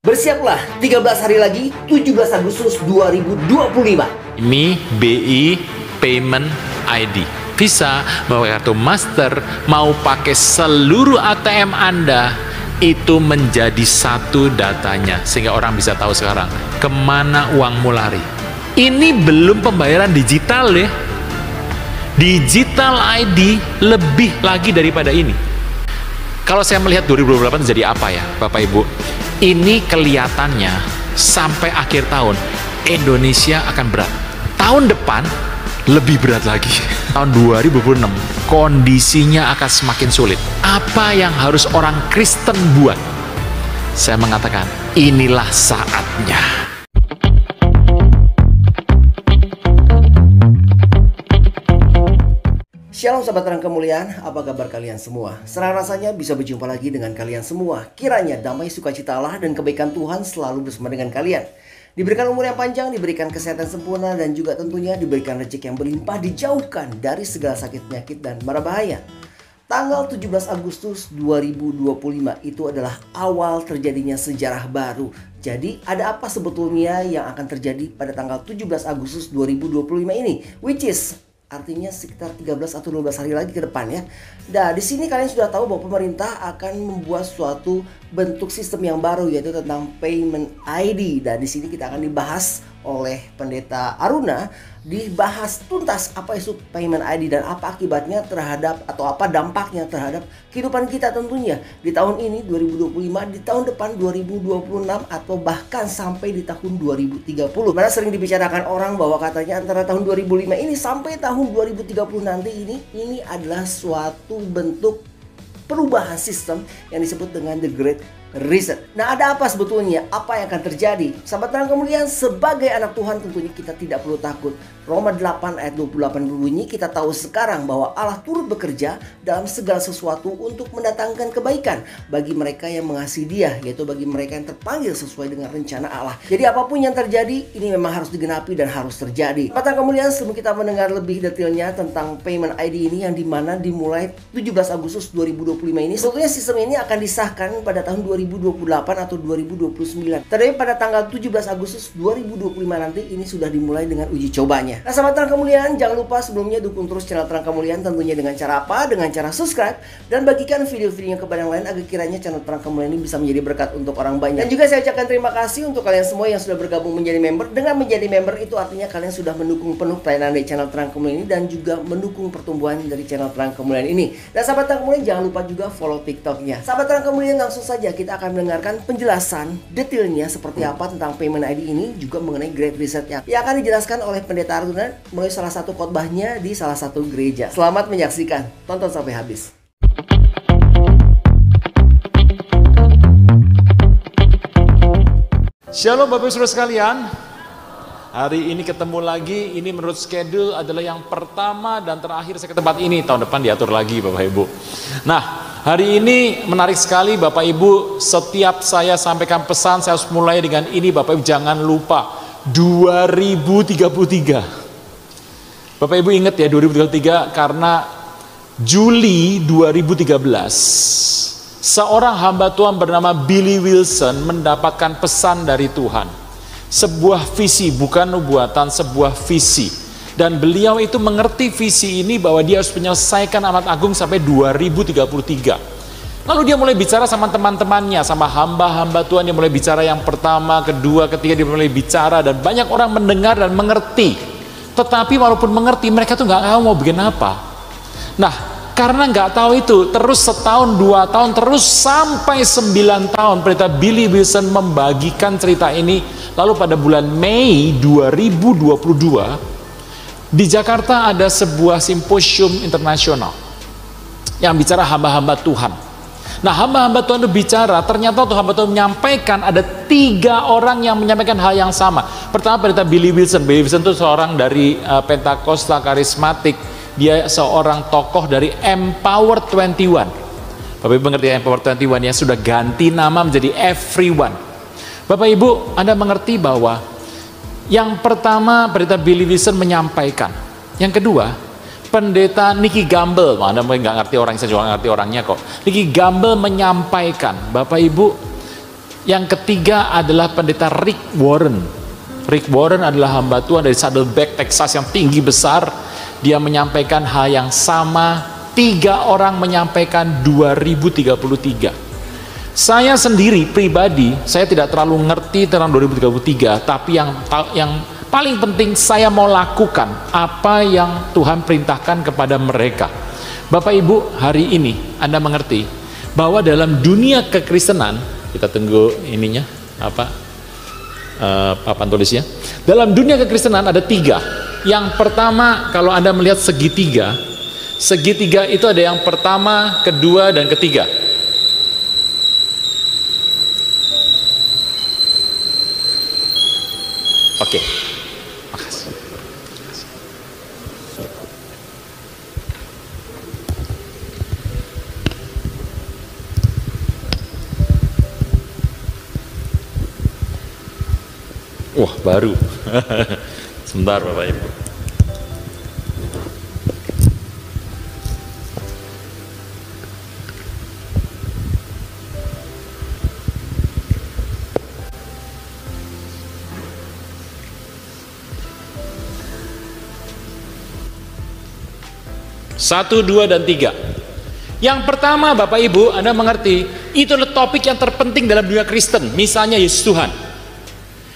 Bersiaplah, 13 hari lagi, 17 Agustus 2025. Ini BI Payment ID. Visa, mau kartu Master, mau pakai seluruh ATM Anda, itu menjadi satu datanya. Sehingga orang bisa tahu sekarang, kemana uangmu lari. Ini belum pembayaran digital ya. Digital ID lebih lagi daripada ini. Kalau saya melihat 2028 jadi apa ya, Bapak Ibu? Ini kelihatannya sampai akhir tahun, Indonesia akan berat. Tahun depan, lebih berat lagi. Tahun 2026, kondisinya akan semakin sulit. Apa yang harus orang Kristen buat? Saya mengatakan, inilah saatnya. Shalom sahabat terang kemuliaan, apa kabar kalian semua? Senang rasanya bisa berjumpa lagi dengan kalian semua. Kiranya damai sukacita Allah dan kebaikan Tuhan selalu bersama dengan kalian. Diberikan umur yang panjang, diberikan kesehatan sempurna, dan juga tentunya diberikan rezeki yang berlimpah, dijauhkan dari segala sakit penyakit dan mara bahaya. Tanggal 17 Agustus 2025 itu adalah awal terjadinya sejarah baru. Jadi ada apa sebetulnya yang akan terjadi pada tanggal 17 Agustus 2025 ini? Which is artinya sekitar 13 atau 12 hari lagi ke depan ya. Nah, di sini kalian sudah tahu bahwa pemerintah akan membuat suatu bentuk sistem yang baru, yaitu tentang Payment ID. Dan di sini kita akan dibahas oleh Pendeta Aruna, dibahas tuntas apa itu Payment ID dan apa akibatnya terhadap atau apa dampaknya terhadap kehidupan kita tentunya di tahun ini 2025, di tahun depan 2026, atau bahkan sampai di tahun 2030. Mana sering dibicarakan orang bahwa katanya antara tahun 2005 ini sampai tahun 2030 nanti ini adalah suatu bentuk perubahan sistem yang disebut dengan The Great Reset. Nah, ada apa sebetulnya? Apa yang akan terjadi? Sahabat terang kemuliaan, sebagai anak Tuhan tentunya kita tidak perlu takut. Roma 8 ayat 28 berbunyi, kita tahu sekarang bahwa Allah turut bekerja dalam segala sesuatu untuk mendatangkan kebaikan bagi mereka yang mengasihi Dia, yaitu bagi mereka yang terpanggil sesuai dengan rencana Allah. Jadi apapun yang terjadi, ini memang harus digenapi dan harus terjadi. Sahabat terang kemuliaan, sebelum kita mendengar lebih detailnya tentang Payment ID ini yang dimana dimulai 17 Agustus 2025 ini, sebetulnya sistem ini akan disahkan pada tahun 2028 atau 2029. Tetapi pada tanggal 17 Agustus 2025 nanti ini sudah dimulai dengan uji cobanya. Nah, sahabat terang kemuliaan, jangan lupa sebelumnya dukung terus channel terang kemuliaan tentunya dengan cara apa? Dengan cara subscribe dan bagikan video-videonya kepada yang lain agar kiranya channel terang kemuliaan ini bisa menjadi berkat untuk orang banyak. Dan juga saya ucapkan terima kasih untuk kalian semua yang sudah bergabung menjadi member. Dengan menjadi member itu artinya kalian sudah mendukung penuh pelayanan dari channel terang kemuliaan ini dan juga mendukung pertumbuhan dari channel terang kemuliaan ini. Dan sahabat terang kemuliaan, jangan lupa juga follow TikToknya. Sahabat terang kemuliaan, langsung saja kita akan mendengarkan penjelasan detailnya seperti apa tentang Payment ID ini, juga mengenai Great Reset-nya yang akan dijelaskan oleh Pendeta Aruna melalui salah satu khotbahnya di salah satu gereja. Selamat menyaksikan, tonton sampai habis. Shalom Bapak Ibu Saudara sekalian. Hari ini ketemu lagi, ini menurut schedule adalah yang pertama dan terakhir saya ke tempat ini. Tahun depan diatur lagi Bapak Ibu. Nah, hari ini menarik sekali Bapak Ibu. Setiap saya sampaikan pesan, saya harus mulai dengan ini Bapak Ibu. Jangan lupa 2033. Bapak Ibu ingat ya 2033 karena Juli 2013 seorang hamba Tuhan bernama Billy Wilson mendapatkan pesan dari Tuhan. Sebuah visi, bukan nubuatan, sebuah visi. Dan beliau itu mengerti visi ini bahwa dia harus menyelesaikan amanat agung sampai 2033. Lalu dia mulai bicara sama teman-temannya, sama hamba-hamba Tuhan. Dia mulai bicara yang pertama, kedua, ketiga, dia mulai bicara. Dan banyak orang mendengar dan mengerti. Tetapi walaupun mengerti, mereka tuh gak tahu mau bikin apa. Nah, karena nggak tahu itu, terus setahun, 2 tahun, terus sampai 9 tahun, Pendeta Billy Wilson membagikan cerita ini. Lalu pada bulan Mei 2022, di Jakarta ada sebuah simposium internasional yang bicara hamba-hamba Tuhan. Nah, hamba-hamba Tuhan itu bicara, ternyata tuh hamba Tuhan menyampaikan ada 3 orang yang menyampaikan hal yang sama. Pertama, Pendeta Billy Wilson. Billy Wilson itu seorang dari Pentakosta Karismatik. Dia seorang tokoh dari Empower 21. Bapak Ibu mengerti Empower 21 yang sudah ganti nama menjadi Everyone. Bapak Ibu, Anda mengerti bahwa yang pertama Pendeta Billy Wilson menyampaikan. Yang kedua, Pendeta Nicky Gamble. Anda mungkin nggak ngerti orang, saya juga nggak ngerti orangnya kok. Nicky Gamble menyampaikan, Bapak Ibu, Yang ketiga adalah pendeta Rick Warren. Rick Warren adalah hamba Tuhan dari Saddleback, Texas yang tinggi besar. Dia menyampaikan hal yang sama. 3 orang menyampaikan 2033. Saya sendiri pribadi, saya tidak terlalu ngerti tentang 2033, tapi yang paling penting saya mau lakukan apa yang Tuhan perintahkan kepada mereka. Bapak Ibu, hari ini Anda mengerti bahwa dalam dunia kekristenan, kita tunggu ininya papan tulisnya. Dalam dunia kekristenan ada 3. Yang pertama, kalau Anda melihat segitiga itu ada yang pertama, kedua, dan ketiga. Oke, makasih. Wah, baru. Sebentar Bapak Ibu. Satu, 2, dan 3. Yang pertama Bapak Ibu, Anda mengerti, itu adalah topik yang terpenting dalam dunia Kristen. Misalnya Yesus Tuhan.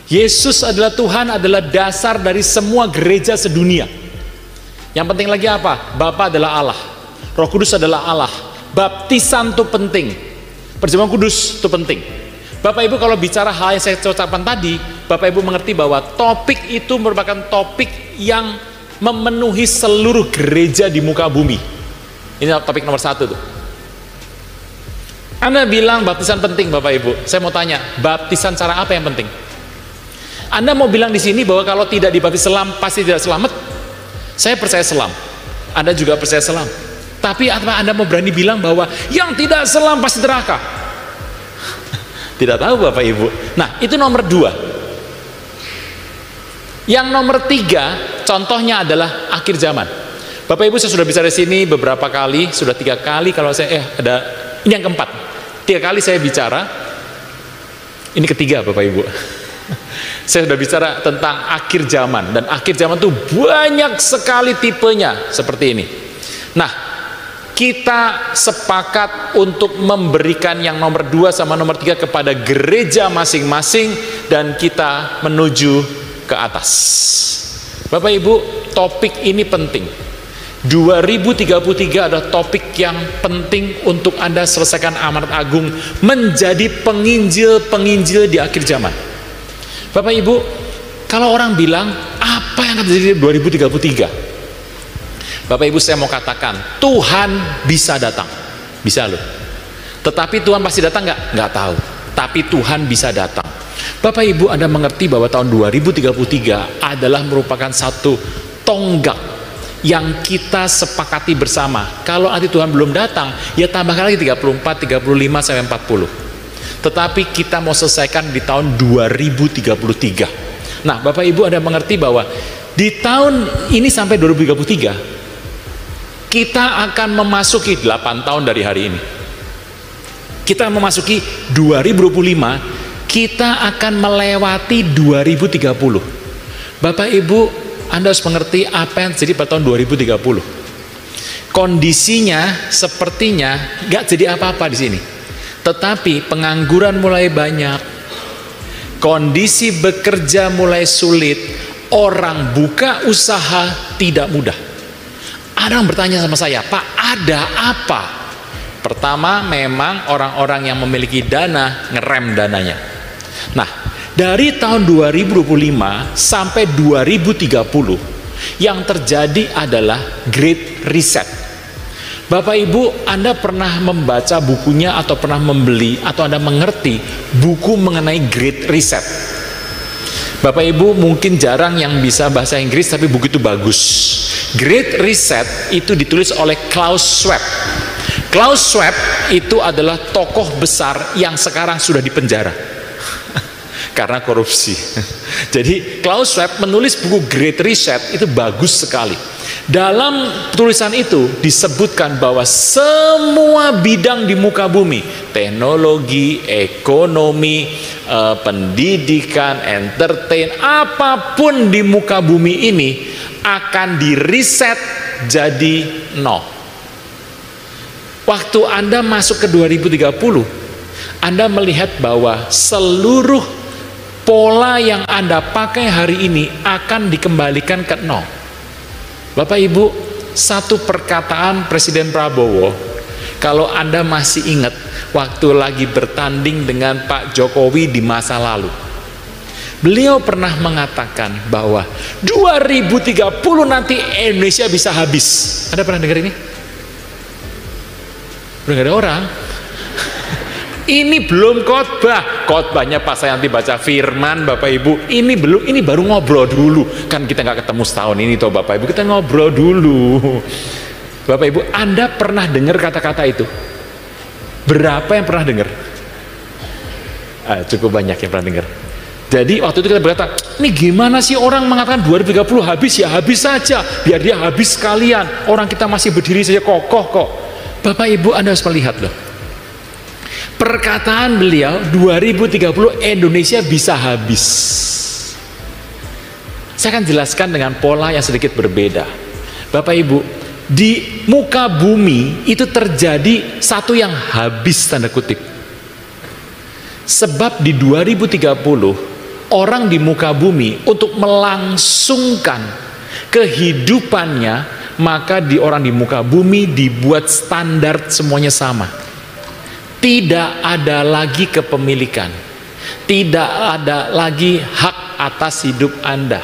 Yesus adalah Tuhan, adalah dasar dari semua gereja sedunia. Yang penting lagi apa? Bapa adalah Allah, Roh Kudus adalah Allah. Baptisan itu penting, perjamuan kudus itu penting. Bapak Ibu kalau bicara hal yang saya ucapkan tadi, Bapak Ibu mengerti bahwa topik itu merupakan topik yang memenuhi seluruh gereja di muka bumi. Ini topik nomor 1 tuh. Anda bilang baptisan penting Bapak Ibu. Saya mau tanya, baptisan cara apa yang penting? Anda mau bilang di sini bahwa kalau tidak dibaptis selam pasti tidak selamat? Saya percaya selam. Anda juga percaya selam. Tapi apa Anda mau berani bilang bahwa yang tidak selam pasti neraka? Tidak tahu Bapak Ibu. Nah, itu nomor 2. Yang nomor 3, contohnya adalah akhir zaman. Bapak Ibu, saya sudah bicara di sini beberapa kali, sudah 3 kali kalau saya ini yang keempat. 3 kali saya bicara. Ini ketiga Bapak Ibu. Saya sudah bicara tentang akhir zaman, dan akhir zaman itu banyak sekali tipenya seperti ini. Nah, kita sepakat untuk memberikan yang nomor 2 sama nomor 3 kepada gereja masing-masing, dan kita menuju ke atas. Bapak Ibu, topik ini penting. 2033 adalah topik yang penting untuk Anda selesaikan amanat agung, menjadi penginjil-penginjil di akhir zaman. Bapak Ibu, kalau orang bilang apa yang akan terjadi di 2033? Bapak Ibu, saya mau katakan Tuhan bisa datang, bisa loh. Tetapi Tuhan pasti datang nggak? Nggak tahu. Tapi Tuhan bisa datang. Bapak Ibu, Anda mengerti bahwa tahun 2033 adalah merupakan satu tonggak yang kita sepakati bersama. Kalau nanti Tuhan belum datang, ya tambahkan lagi 34, 35 sampai 40. Tetapi kita mau selesaikan di tahun 2033. Nah, Bapak Ibu Anda mengerti bahwa di tahun ini sampai 2033 kita akan memasuki 8 tahun dari hari ini. Kita memasuki 2025, kita akan melewati 2030. Bapak Ibu, Anda harus mengerti apa yang terjadi pada tahun 2030. Kondisinya sepertinya nggak jadi apa-apa di sini. Tetapi pengangguran mulai banyak, kondisi bekerja mulai sulit, orang buka usaha tidak mudah. Ada yang bertanya sama saya, Pak, ada apa? Pertama, memang orang-orang yang memiliki dana ngerem dananya. Nah, dari tahun 2025 sampai 2030 yang terjadi adalah Great Reset. Bapak Ibu, Anda pernah membaca bukunya atau pernah membeli atau Anda mengerti buku mengenai Great Reset? Bapak Ibu mungkin jarang yang bisa bahasa Inggris, tapi buku itu bagus. Great Reset itu ditulis oleh Klaus Schwab. Klaus Schwab itu adalah tokoh besar yang sekarang sudah dipenjara karena korupsi. Jadi Klaus Schwab menulis buku Great Reset itu bagus sekali. Dalam tulisan itu disebutkan bahwa semua bidang di muka bumi, teknologi, ekonomi, pendidikan, entertain, apapun di muka bumi ini akan diriset jadi nol. Waktu Anda masuk ke 2030, Anda melihat bahwa seluruh pola yang Anda pakai hari ini akan dikembalikan ke nol. Bapak Ibu, satu perkataan Presiden Prabowo, kalau Anda masih ingat waktu lagi bertanding dengan Pak Jokowi di masa lalu, beliau pernah mengatakan bahwa 2030 nanti Indonesia bisa habis. Anda pernah dengar ini? Udah gak ada orang. Ini belum khotbah. Khotbahnya pas saya nanti baca firman, Bapak Ibu. Ini belum, ini baru ngobrol dulu. Kan kita nggak ketemu setahun ini toh Bapak Ibu, kita ngobrol dulu. Bapak Ibu, Anda pernah dengar kata-kata itu? Berapa yang pernah dengar? Cukup banyak yang pernah dengar. Jadi waktu itu kita berkata, ini gimana sih orang mengatakan 2030 habis, ya habis saja, biar dia habis sekalian. Orang kita masih berdiri saja kokoh kok. Bapak Ibu, Anda harus melihat loh. Perkataan beliau 2030 Indonesia bisa habis. Saya akan jelaskan dengan pola yang sedikit berbeda. Bapak Ibu, di muka bumi itu terjadi satu yang habis tanda kutip. Sebab di 2030 orang di muka bumi untuk melangsungkan kehidupannya, maka di orang di muka bumi dibuat standar semuanya sama. Tidak ada lagi kepemilikan, tidak ada lagi hak atas hidup Anda.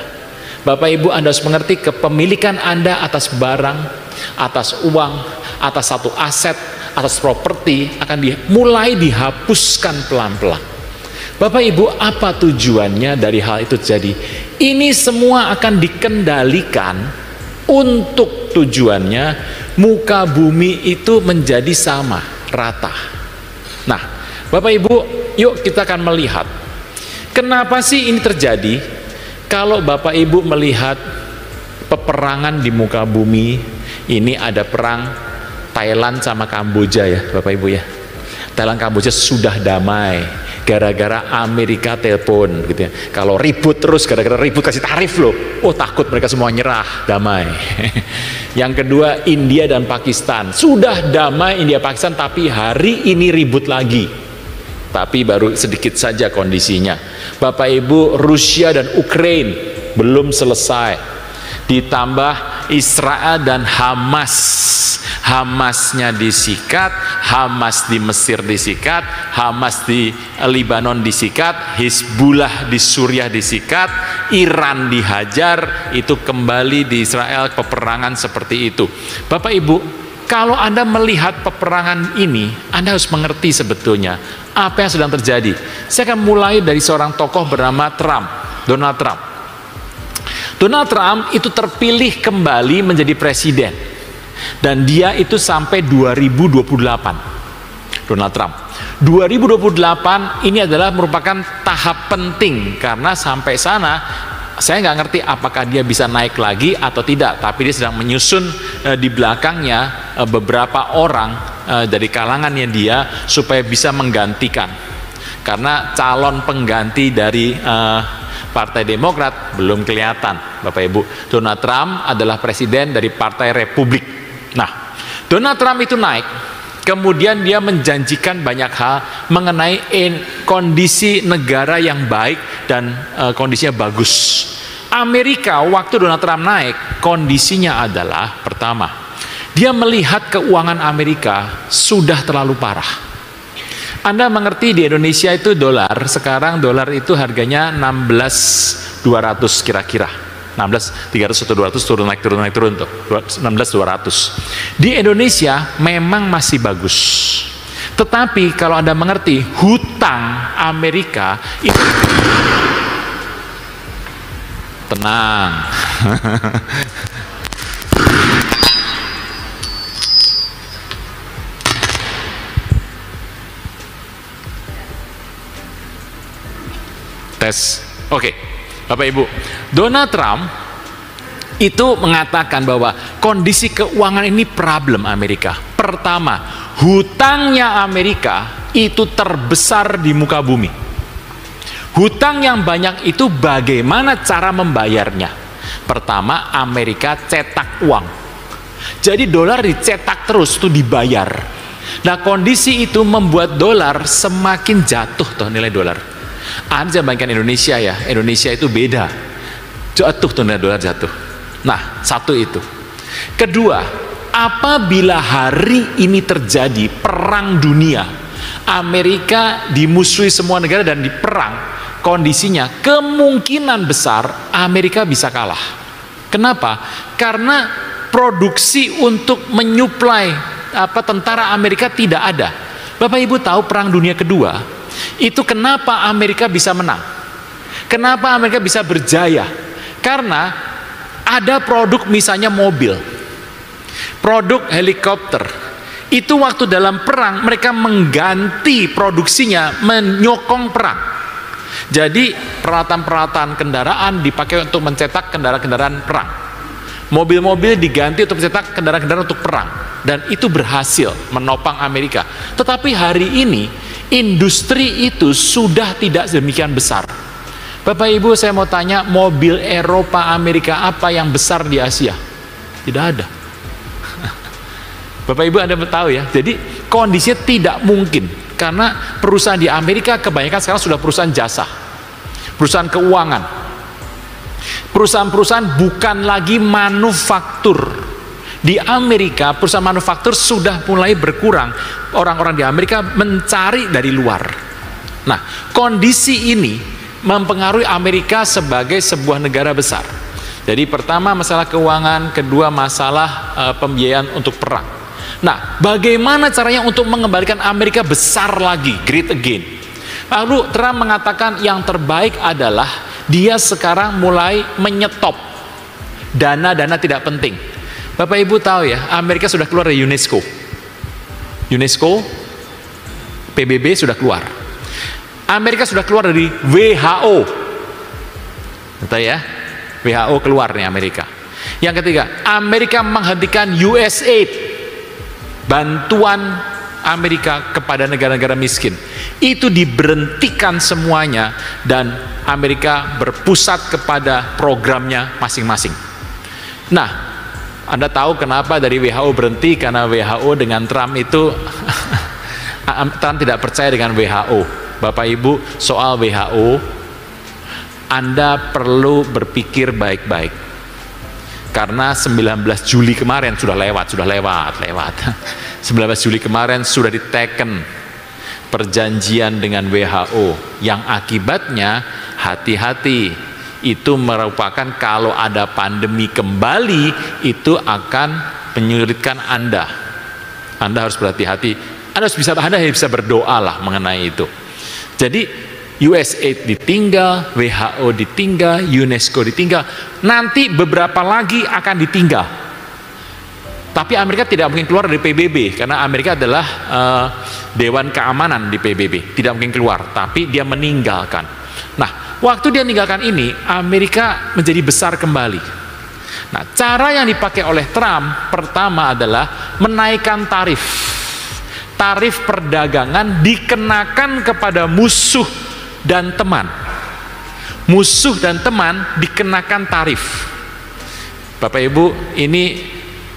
Bapak Ibu, Anda harus mengerti kepemilikan Anda atas barang, atas uang, atas satu aset, atas properti akan mulai dihapuskan pelan-pelan. Bapak Ibu, apa tujuannya dari hal itu terjadi? Ini semua akan dikendalikan untuk tujuannya muka bumi itu menjadi sama, rata. Nah, Bapak Ibu, yuk kita akan melihat kenapa sih ini terjadi. Kalau Bapak Ibu melihat peperangan di muka bumi, ini ada perang Thailand sama Kamboja ya Bapak Ibu ya. Thailand Kamboja sudah damai gara-gara Amerika telepon gitu ya. Kalau ribut terus gara-gara ribut kasih tarif loh. Oh takut mereka semua nyerah, damai. Yang kedua India dan Pakistan. Sudah damai India Pakistan tapi hari ini ribut lagi. Tapi baru sedikit saja kondisinya. Bapak Ibu, Rusia dan Ukraina belum selesai. Ditambah Israel dan Hamas. Hamasnya disikat, Hamas di Mesir disikat, Hamas di Libanon disikat, Hizbullah di Suriah disikat, Iran dihajar, itu kembali di Israel peperangan seperti itu. Bapak Ibu, kalau Anda melihat peperangan ini, Anda harus mengerti sebetulnya apa yang sedang terjadi. Saya akan mulai dari seorang tokoh bernama Trump, Donald Trump. Donald Trump itu terpilih kembali menjadi presiden. Dan dia itu sampai 2028. Donald Trump 2028 ini adalah merupakan tahap penting, karena sampai sana saya nggak ngerti apakah dia bisa naik lagi atau tidak, tapi dia sedang menyusun di belakangnya beberapa orang dari kalangannya dia supaya bisa menggantikan, karena calon pengganti dari Partai Demokrat belum kelihatan. Bapak Ibu, Donald Trump adalah presiden dari Partai Republik. Nah, Donald Trump itu naik, kemudian dia menjanjikan banyak hal mengenai kondisi negara yang baik dan kondisinya bagus. Amerika waktu Donald Trump naik, kondisinya adalah pertama, dia melihat keuangan Amerika sudah terlalu parah. Anda mengerti di Indonesia itu dolar, sekarang dolar itu harganya 16.200 kira-kira. 16.300 atau 200 turun tuh 16.200. Di Indonesia memang masih bagus, tetapi kalau Anda mengerti hutang Amerika itu tenang. Tes. Oke. Bapak Ibu, Donald Trump itu mengatakan bahwa kondisi keuangan ini problem Amerika. Pertama, hutangnya Amerika itu terbesar di muka bumi. Hutang yang banyak itu bagaimana cara membayarnya? Pertama, Amerika cetak uang. Jadi dolar dicetak terus tuh dibayar. Nah, kondisi itu membuat dolar semakin jatuh tuh nilai dolar. Anda bayangkan Indonesia ya, Indonesia itu beda. Jatuh tuh nilai dolar jatuh. Nah, satu itu. Kedua, apabila hari ini terjadi perang dunia, Amerika dimusuhi semua negara dan diperang, kondisinya kemungkinan besar Amerika bisa kalah. Kenapa? Karena produksi untuk menyuplai tentara Amerika tidak ada. Bapak Ibu tahu perang dunia kedua itu kenapa Amerika bisa menang? Kenapa Amerika bisa berjaya? Karena ada produk misalnya mobil, produk helikopter. Itu waktu dalam perang mereka mengganti produksinya, menyokong perang. Jadi peralatan-peralatan kendaraan dipakai untuk mencetak kendaraan-kendaraan perang. Mobil-mobil diganti untuk mencetak kendaraan-kendaraan untuk perang. Dan itu berhasil menopang Amerika. Tetapi hari ini industri itu sudah tidak demikian besar. Bapak Ibu, saya mau tanya, mobil Eropa Amerika apa yang besar di Asia? Tidak ada. Bapak Ibu Anda tahu ya. Jadi kondisinya tidak mungkin. Karena perusahaan di Amerika kebanyakan sekarang sudah perusahaan jasa, perusahaan keuangan. Perusahaan-perusahaan bukan lagi manufaktur. Di Amerika perusahaan manufaktur sudah mulai berkurang. Orang-orang di Amerika mencari dari luar. Nah, kondisi ini mempengaruhi Amerika sebagai sebuah negara besar. Jadi pertama masalah keuangan, kedua masalah pembiayaan untuk perang. Nah, bagaimana caranya untuk mengembalikan Amerika besar lagi, great again? Lalu Trump mengatakan yang terbaik adalah dia sekarang mulai menyetop dana-dana tidak penting. Bapak Ibu tahu ya, Amerika sudah keluar dari UNESCO. UNESCO, PBB sudah keluar. Amerika sudah keluar dari WHO. Betul ya? WHO keluar nih Amerika. Yang ketiga, Amerika menghentikan USAID. Bantuan Amerika kepada negara-negara miskin itu diberhentikan semuanya dan Amerika berpusat kepada programnya masing-masing. Nah, Anda tahu kenapa dari WHO berhenti? Karena WHO dengan Trump itu Trump tidak percaya dengan WHO. Bapak Ibu, soal WHO Anda perlu berpikir baik-baik. Karena 19 Juli kemarin sudah lewat. 19 Juli kemarin sudah diteken perjanjian dengan WHO yang akibatnya hati-hati, itu merupakan kalau ada pandemi kembali itu akan menyulitkan Anda. Anda harus berhati-hati. Anda harus bisa berdoa lah mengenai itu. Jadi USAID ditinggal, WHO ditinggal, UNESCO ditinggal. Nanti beberapa lagi akan ditinggal. Tapi Amerika tidak mungkin keluar dari PBB karena Amerika adalah Dewan Keamanan di PBB. Tidak mungkin keluar, tapi dia meninggalkan. Nah, waktu dia meninggalkan ini, Amerika menjadi besar kembali. Nah, cara yang dipakai oleh Trump pertama adalah menaikkan tarif. Tarif perdagangan dikenakan kepada musuh dan teman. Musuh dan teman dikenakan tarif. Bapak Ibu, ini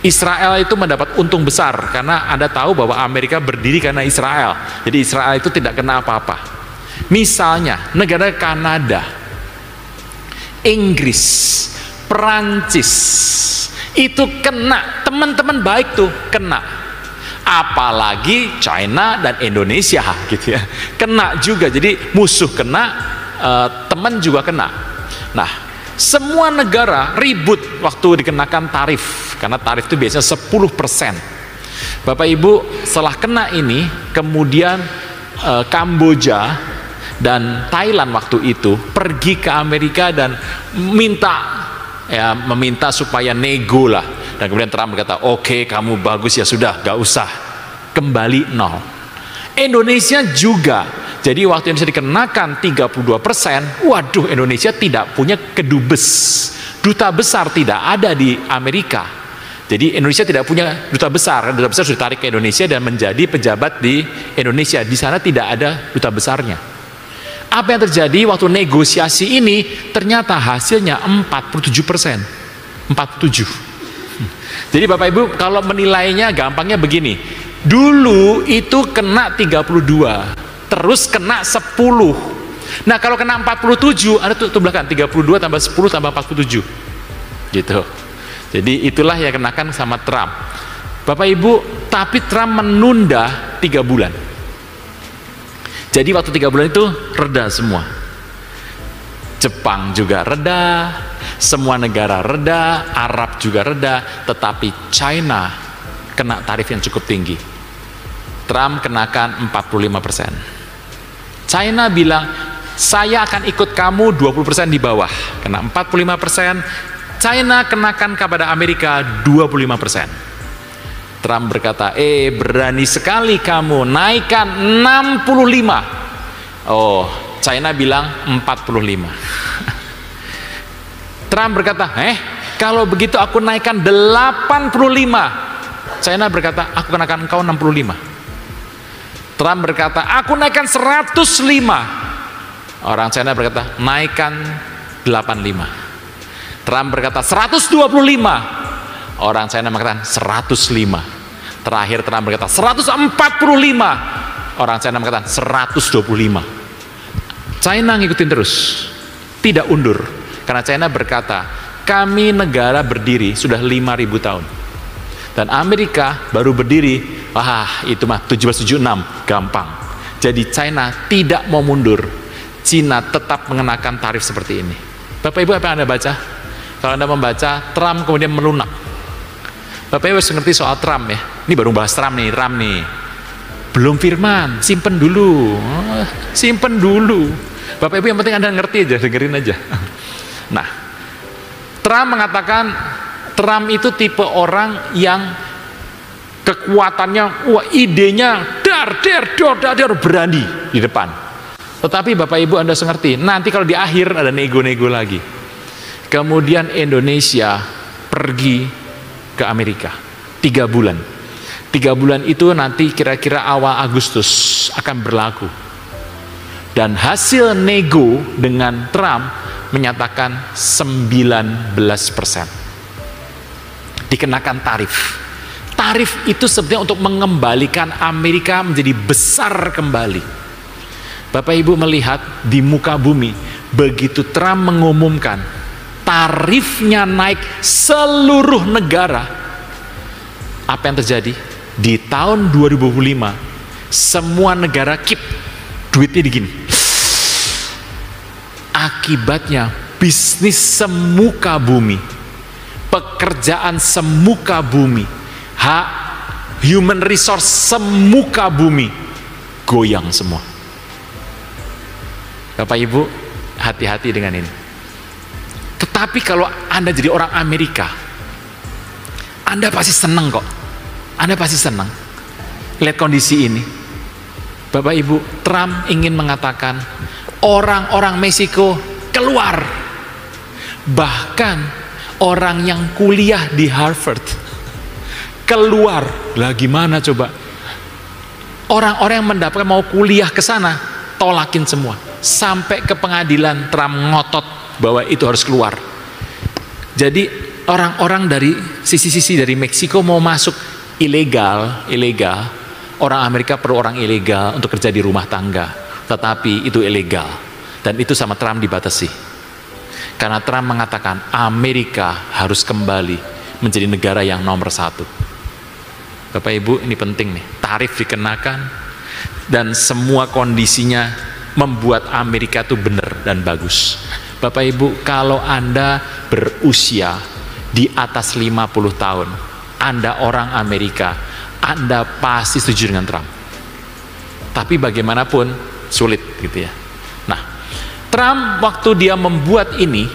Israel itu mendapat untung besar karena Anda tahu bahwa Amerika berdiri karena Israel. Jadi Israel itu tidak kena apa-apa. Misalnya negara Kanada, Inggris, Perancis itu kena, teman-teman baik tuh kena. Apalagi China dan Indonesia gitu ya, kena juga. Jadi musuh kena, teman juga kena. Nah, semua negara ribut waktu dikenakan tarif karena tarif itu biasanya 10%. Bapak Ibu, setelah kena ini kemudian Kamboja dan Thailand waktu itu pergi ke Amerika dan meminta supaya nego lah. Dan kemudian Trump berkata, oke, kamu bagus ya sudah, gak usah, kembali nol. Indonesia juga. Jadi waktu Indonesia dikenakan 32%, waduh, Indonesia tidak punya kedubes, duta besar tidak ada di Amerika. Jadi Indonesia tidak punya duta besar sudah ditarik ke Indonesia dan menjadi pejabat di Indonesia. Di sana tidak ada duta besarnya. Apa yang terjadi waktu negosiasi ini? Ternyata hasilnya 47%. 47. Jadi Bapak Ibu kalau menilainya gampangnya begini. Dulu itu kena 32, terus kena 10. Nah kalau kena 47, ada tuh belakang 32 tambah 10 tambah 47. Gitu. Jadi itulah yang kenakan sama Trump. Bapak Ibu, tapi Trump menunda 3 bulan. Jadi waktu 3 bulan itu reda semua. Jepang juga reda, semua negara reda, Arab juga reda, tetapi China kena tarif yang cukup tinggi. Trump kenakan 45%. China bilang, saya akan ikut kamu 20% di bawah, kena 45%. China kenakan kepada Amerika 25%. Trump berkata, berani sekali kamu naikkan 65. Oh, China bilang 45. Trump berkata, kalau begitu aku naikkan 85. China berkata, aku kenakan engkau 65. Trump berkata, aku naikkan 105. Orang China berkata, naikkan 85. Trump berkata 125. Orang China mengatakan 105. Terakhir Trump berkata 145. Orang China mengatakan 125. China ngikutin terus, tidak undur. Karena China berkata, kami negara berdiri sudah 5.000 tahun. Dan Amerika baru berdiri, itu mah 1776, gampang. Jadi China tidak mau mundur. China tetap mengenakan tarif seperti ini. Bapak Ibu, apa yang Anda baca? Kalau Anda membaca, Trump kemudian melunak. Bapak Ibu harus ngerti soal Trump ya. Ini baru bahas Trump nih. Belum firman, simpen dulu. Simpen dulu. Bapak Ibu yang penting Anda ngerti aja, dengerin aja. Nah, Trump mengatakan, Trump itu tipe orang yang kekuatannya, idenya dar berani di depan. Tetapi Bapak Ibu Anda harus ngerti, nanti kalau di akhir ada nego-nego lagi. Kemudian Indonesia pergi ke Amerika 3 bulan. 3 bulan itu nanti kira-kira awal Agustus akan berlaku. Dan hasil nego dengan Trump menyatakan 19% dikenakan tarif. Tarif itu sebenarnya untuk mengembalikan Amerika menjadi besar kembali. Bapak Ibu melihat di muka bumi, begitu Trump mengumumkan tarifnya naik seluruh negara, apa yang terjadi? Di tahun 2005 semua negara keep duitnya digini. Akibatnya bisnis semuka bumi, pekerjaan semuka bumi, human resource semuka bumi goyang semua. Bapak Ibu hati-hati dengan ini. Tetapi kalau Anda jadi orang Amerika, Anda pasti senang kok. Anda pasti senang lihat kondisi ini. Bapak Ibu, Trump ingin mengatakan orang-orang Meksiko keluar. Bahkan orang yang kuliah di Harvard keluar. Lah gimana coba? Orang-orang yang mendapatkan mau kuliah ke sana, tolakin semua. Sampai ke pengadilan, Trump ngotot bahwa itu harus keluar. Jadi orang-orang dari sisi-sisi dari Meksiko mau masuk ilegal. Orang Amerika perlu orang ilegal untuk kerja di rumah tangga, tetapi itu ilegal. Dan itu sama Trump dibatasi. Karena Trump mengatakan Amerika harus kembali menjadi negara yang nomor 1. Bapak Ibu, ini penting nih. Tarif dikenakan dan semua kondisinya membuat Amerika itu benar dan bagus. Bapak Ibu, kalau Anda berusia di atas 50 tahun, Anda orang Amerika, Anda pasti setuju dengan Trump. Tapi bagaimanapun sulit gitu ya. Nah, Trump waktu dia membuat ini,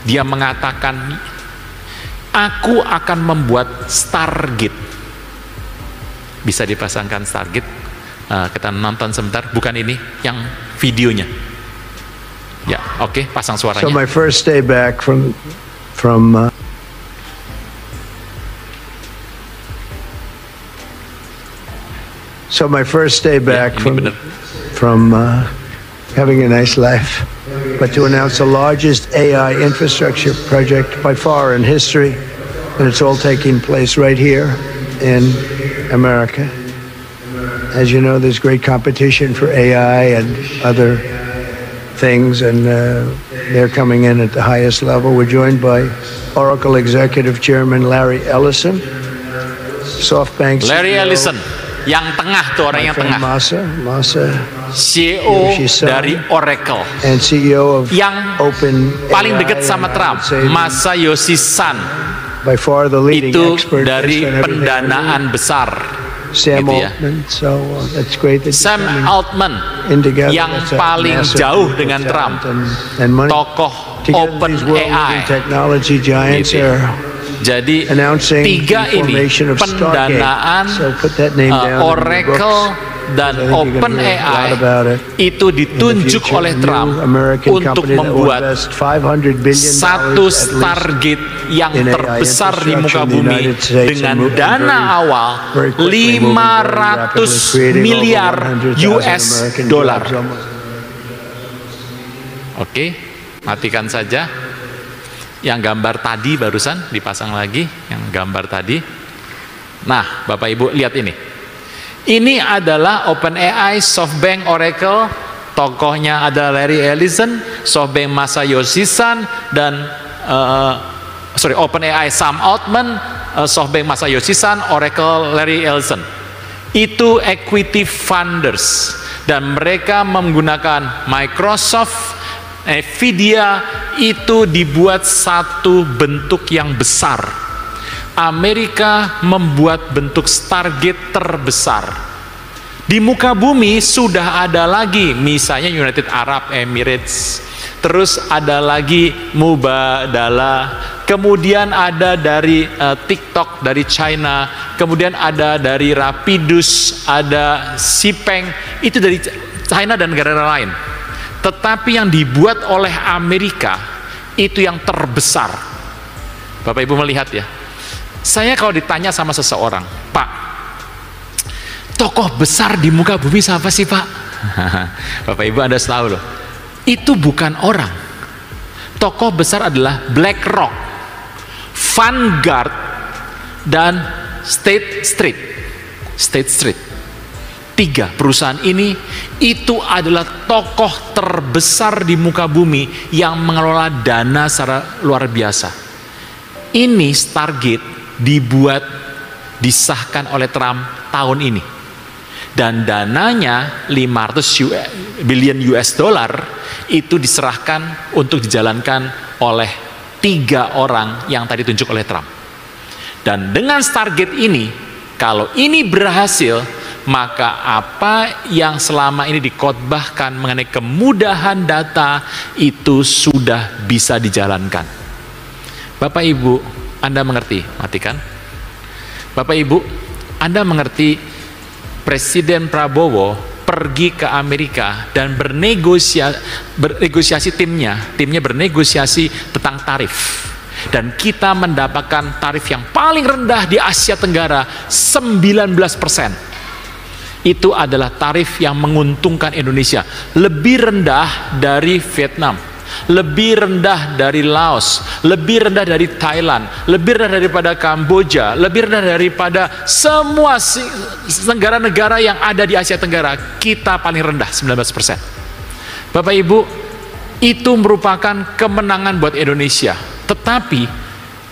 dia mengatakan, aku akan membuat Stargate. Bisa dipasangkan Stargate. Kita nonton sebentar, bukan ini yang videonya. Ya, oke, pasang suaranya. So my first day back from from so my first day back from having a nice life, but to announce the largest AI infrastructure project by far in history, and it's all taking place right here in America. As you know, there's great competition for AI and other things, and they're coming in at the highest level. We're joined by Oracle Executive Chairman Larry Ellison, SoftBank Larry CEO, Ellison, yang tengah tuh orang yang tengah, Masa, CEO dari Oracle, and CEO of yang Open paling dekat sama Trump, Masayoshi Son, by far the leading itu expert dari based on everything pendanaan besar. Sam gitu ya. Altman, so that's great that Sam Altman in together. yang That's a paling massive jauh group of dengan Trump, talent and money. tokoh Together, these world-leading OpenAI. technology giants Gitu ya. are Jadi announcing tiga the ini formation of pendanaan Stargate. So put that name down in your Oracle books. dan I think you're gonna hear a lot about OpenAI it itu ditunjuk future. oleh A new Trump American untuk company that will membuat invest $500 billion satu at least target yang in AI terbesar di muka infrastructure in the bumi United States dengan and dana awal very quickly moving very rapidly, 500 creating over miliar 100,000 US American dollar. jobs almost. Oke, matikan saja. Yang gambar tadi barusan dipasang lagi, yang gambar tadi. Nah, Bapak Ibu lihat ini. Ini adalah OpenAI, SoftBank, Oracle. Tokohnya ada Larry Ellison, SoftBank Masayoshi Son, dan OpenAI Sam Altman, SoftBank Masayoshi Son, Oracle Larry Ellison. Itu equity funders, dan mereka menggunakan Microsoft, Nvidia. Itu dibuat satu bentuk yang besar. Amerika membuat bentuk Stargate terbesar di muka bumi. Sudah ada lagi misalnya United Arab Emirates, terus ada lagi Mubadala, kemudian ada dari TikTok dari China, kemudian ada dari Rapidus, ada Xpeng, itu dari China dan negara lain. Tetapi yang dibuat oleh Amerika itu yang terbesar. Bapak Ibu melihat ya, saya kalau ditanya sama seseorang, Pak, tokoh besar di muka bumi siapa sih Pak? Bapak Ibu Anda selalu loh, itu bukan orang. Tokoh besar adalah BlackRock, Vanguard, dan State Street. Tiga perusahaan ini itu adalah tokoh terbesar di muka bumi yang mengelola dana secara luar biasa. Ini Stargate disahkan oleh Trump tahun ini, dan dananya 500 billion US dollar itu diserahkan untuk dijalankan oleh 3 orang yang tadi ditunjuk oleh Trump. Dan dengan Stargate ini, kalau ini berhasil, maka apa yang selama ini dikhotbahkan mengenai kemudahan data itu sudah bisa dijalankan. Bapak Ibu, Anda mengerti? Matikan. Bapak Ibu, Anda mengerti Presiden Prabowo pergi ke Amerika dan bernegosiasi timnya bernegosiasi tentang tarif. Dan kita mendapatkan tarif yang paling rendah di Asia Tenggara, 19%. Itu adalah tarif yang menguntungkan Indonesia. Lebih rendah dari Vietnam, lebih rendah dari Laos, lebih rendah dari Thailand, lebih rendah daripada Kamboja, lebih rendah daripada semua negara-negara yang ada di Asia Tenggara. Kita paling rendah, 19%. Bapak Ibu, itu merupakan kemenangan buat Indonesia. Tetapi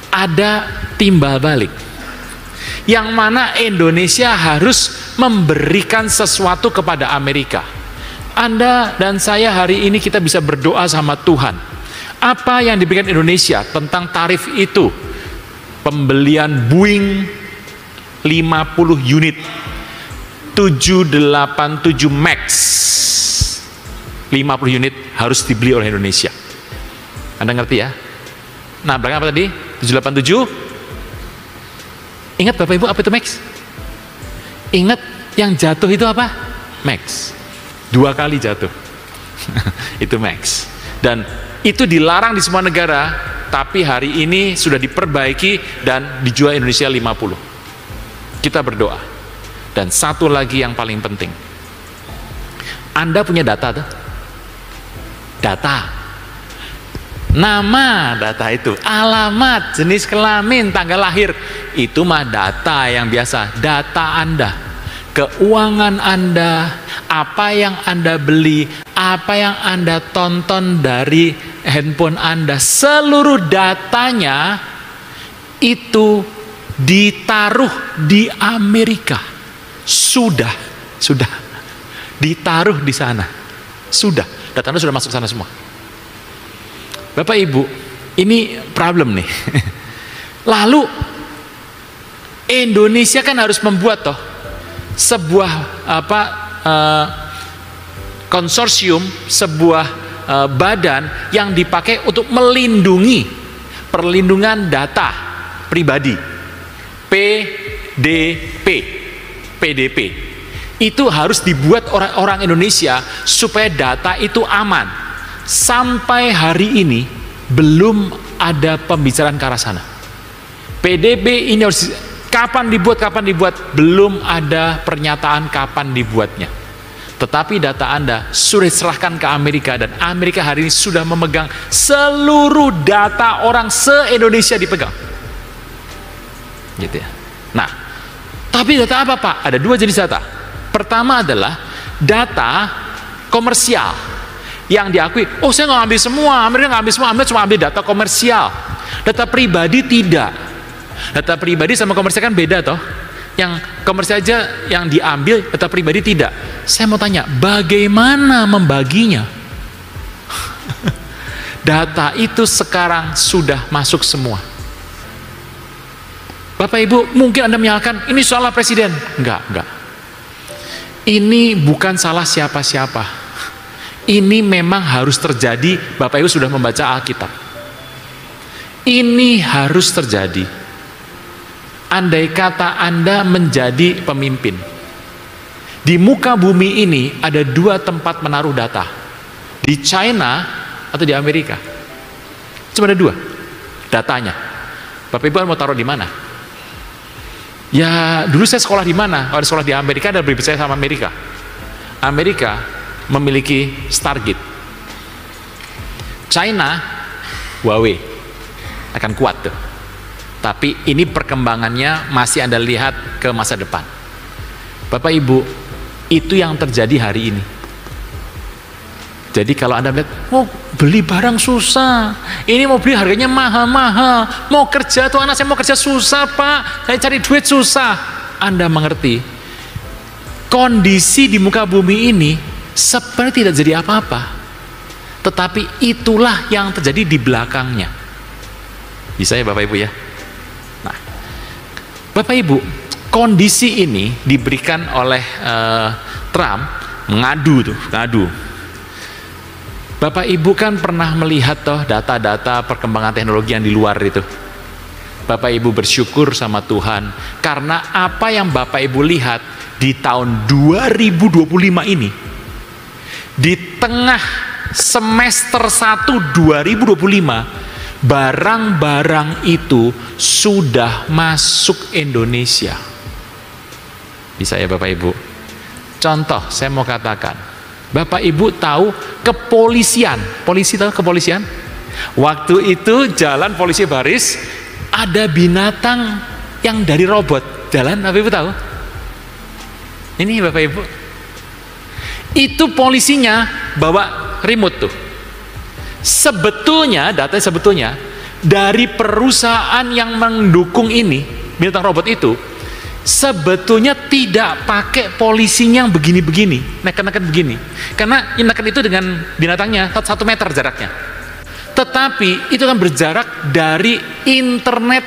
ada timbal balik, yang mana Indonesia harus memberikan sesuatu kepada Amerika. Anda dan saya hari ini kita bisa berdoa sama Tuhan. Apa yang diberikan Indonesia tentang tarif itu? Pembelian Boeing 50 unit 787 MAX 50 unit harus dibeli oleh Indonesia. Anda ngerti ya? Nah, belakang apa tadi? 787. Ingat Bapak Ibu apa itu Max? Ingat yang jatuh itu apa? Max. 2 kali jatuh. Itu Max. Dan itu dilarang di semua negara tapi hari ini sudah diperbaiki dan dijual Indonesia 50. Kita berdoa. Dan satu lagi yang paling penting, Anda punya data tuh? Data, nama data itu, alamat, jenis kelamin, tanggal lahir, itu mah data yang biasa. Data Anda, keuangan Anda, apa yang Anda beli, apa yang Anda tonton dari handphone Anda, seluruh datanya itu ditaruh di Amerika. Sudah ditaruh di sana. Sudah, data Anda sudah masuk sana semua. Bapak Ibu, ini problem nih. Lalu Indonesia kan harus membuat toh sebuah konsorsium, sebuah badan yang dipakai untuk melindungi perlindungan data pribadi, PDP. Itu harus dibuat orang Indonesia supaya data itu aman. Sampai hari ini belum ada pembicaraan ke arah sana. PDP ini harus kapan dibuat, belum ada pernyataan kapan dibuatnya. Tetapi data Anda sudah diserahkan ke Amerika, dan Amerika hari ini sudah memegang seluruh data orang se-Indonesia dipegang. Gitu ya. Nah, tapi data apa Pak? Ada dua jenis data. Pertama adalah data komersial yang diakui, oh saya nggak ambil semua, Amerika nggak ambil semua, Amerika cuma ambil data komersial. Data pribadi tidak. Data pribadi sama komersial kan beda toh. Yang komersial aja yang diambil, data pribadi tidak. Saya mau tanya, bagaimana membaginya? Data itu sekarang sudah masuk semua. Bapak Ibu, mungkin Anda menyalahkan, ini salah presiden. Enggak. Ini bukan salah siapa-siapa. Ini memang harus terjadi. Bapak Ibu sudah membaca Alkitab. Ini harus terjadi. Andai kata Anda menjadi pemimpin, di muka bumi ini ada dua tempat menaruh data, di China atau di Amerika. Cuma ada dua datanya. Bapak Ibu mau taruh di mana? Ya dulu saya sekolah di mana? Kalau sekolah di Amerika, ada lebih percaya sama Amerika. Amerika memiliki Stargate. China, Huawei akan kuat tuh. Tapi ini perkembangannya masih Anda lihat ke masa depan. Bapak Ibu, itu yang terjadi hari ini. Jadi kalau Anda lihat, mau beli barang susah, ini mau beli harganya mahal-mahal, mau kerja tuh anak saya mau kerja susah Pak, saya cari duit susah. Anda mengerti, kondisi di muka bumi ini sebenarnya tidak jadi apa-apa, tetapi itulah yang terjadi di belakangnya. Bisa ya Bapak Ibu ya? Nah, Bapak Ibu, kondisi ini diberikan oleh Trump, ngadu. Bapak Ibu kan pernah melihat toh data-data perkembangan teknologi yang di luar itu. Bapak Ibu bersyukur sama Tuhan karena apa yang Bapak Ibu lihat di tahun 2025 ini, di tengah semester 1 2025, barang-barang itu sudah masuk Indonesia. Bisa ya Bapak Ibu? Contoh saya mau katakan, Bapak Ibu tahu kepolisian, polisi tahu kepolisian? Waktu itu jalan polisi baris, ada binatang yang dari robot jalan, Bapak Ibu tahu? Ini Bapak Ibu, itu polisinya bawa remote tuh. Sebetulnya, datanya sebetulnya dari perusahaan yang mendukung ini, binatang robot itu, sebetulnya tidak pakai polisinya yang begini-begini, neken-neken begini. Karena neken itu dengan binatangnya 1 meter jaraknya. Tetapi itu kan berjarak dari internet,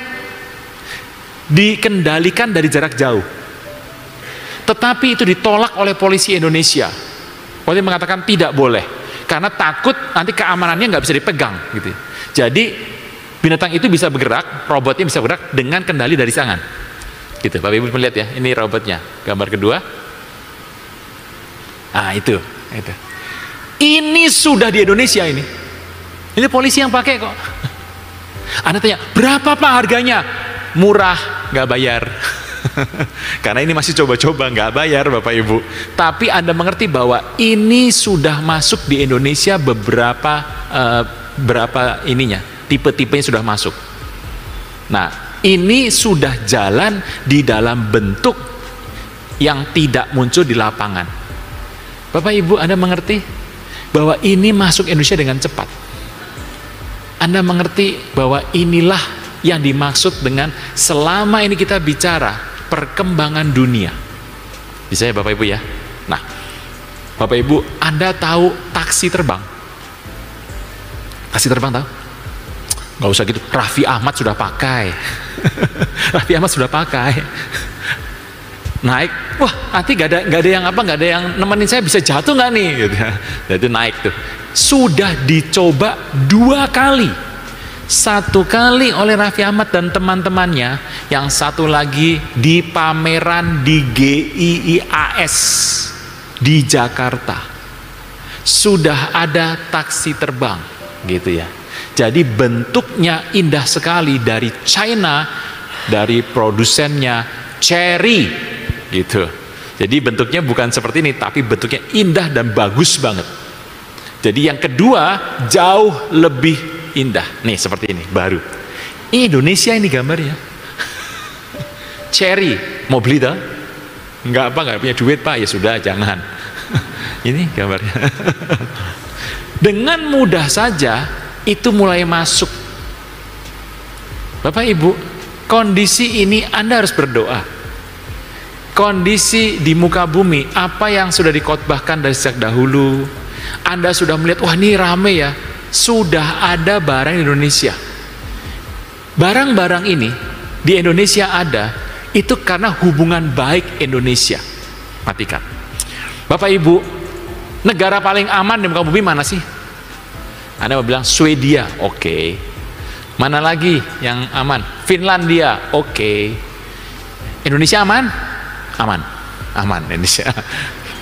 dikendalikan dari jarak jauh. Tetapi itu ditolak oleh polisi Indonesia. Polisi mengatakan tidak boleh, karena takut nanti keamanannya nggak bisa dipegang gitu. Jadi binatang itu bisa bergerak, robotnya bisa bergerak dengan kendali dari tangan. Gitu, Bapak Ibu melihat ya, ini robotnya. Gambar kedua. Ah, itu. Ini sudah di Indonesia ini. Ini polisi yang pakai kok. Anda tanya, berapa Pak harganya? Murah, nggak bayar. Karena ini masih coba-coba, nggak bayar Bapak Ibu. Tapi Anda mengerti bahwa ini sudah masuk di Indonesia beberapa tipe-tipenya sudah masuk. Nah, ini sudah jalan di dalam bentuk yang tidak muncul di lapangan. Bapak Ibu, Anda mengerti bahwa ini masuk Indonesia dengan cepat. Anda mengerti bahwa inilah yang dimaksud dengan selama ini kita bicara perkembangan dunia. Bisa ya Bapak Ibu ya? Nah, Bapak Ibu, Anda tahu taksi terbang? Taksi terbang tahu? Nggak usah gitu, Raffi Ahmad sudah pakai. Raffi Ahmad sudah pakai. Naik, wah nanti nggak ada yang nemenin saya, bisa jatuh nggak nih? Gitu. Jadi naik tuh. Sudah dicoba 2 kali. 1 kali oleh Raffi Ahmad dan teman-temannya, yang satu lagi di pameran di GIIAS di Jakarta. Sudah ada taksi terbang, gitu ya. Jadi bentuknya indah sekali, dari China, dari produsennya Chery, gitu. Jadi bentuknya bukan seperti ini, tapi bentuknya indah dan bagus banget. Jadi yang kedua jauh lebih indah. Nih seperti ini, baru. Indonesia ini gambarnya. Chery, mau beli dah? Nggak punya duit Pak, ya sudah jangan. Ini gambarnya. Dengan mudah saja itu mulai masuk. Bapak Ibu, kondisi ini Anda harus berdoa. Kondisi di muka bumi, apa yang sudah dikhotbahkan dari sejak dahulu, Anda sudah melihat, wah ini rame ya, sudah ada barang di Indonesia. Barang-barang ini di Indonesia ada, itu karena hubungan baik Indonesia. Matikan. Bapak Ibu, negara paling aman di muka bumi mana sih? Anda mau bilang Swedia, oke. Mana lagi yang aman? Finlandia, oke. Indonesia aman? Aman Indonesia.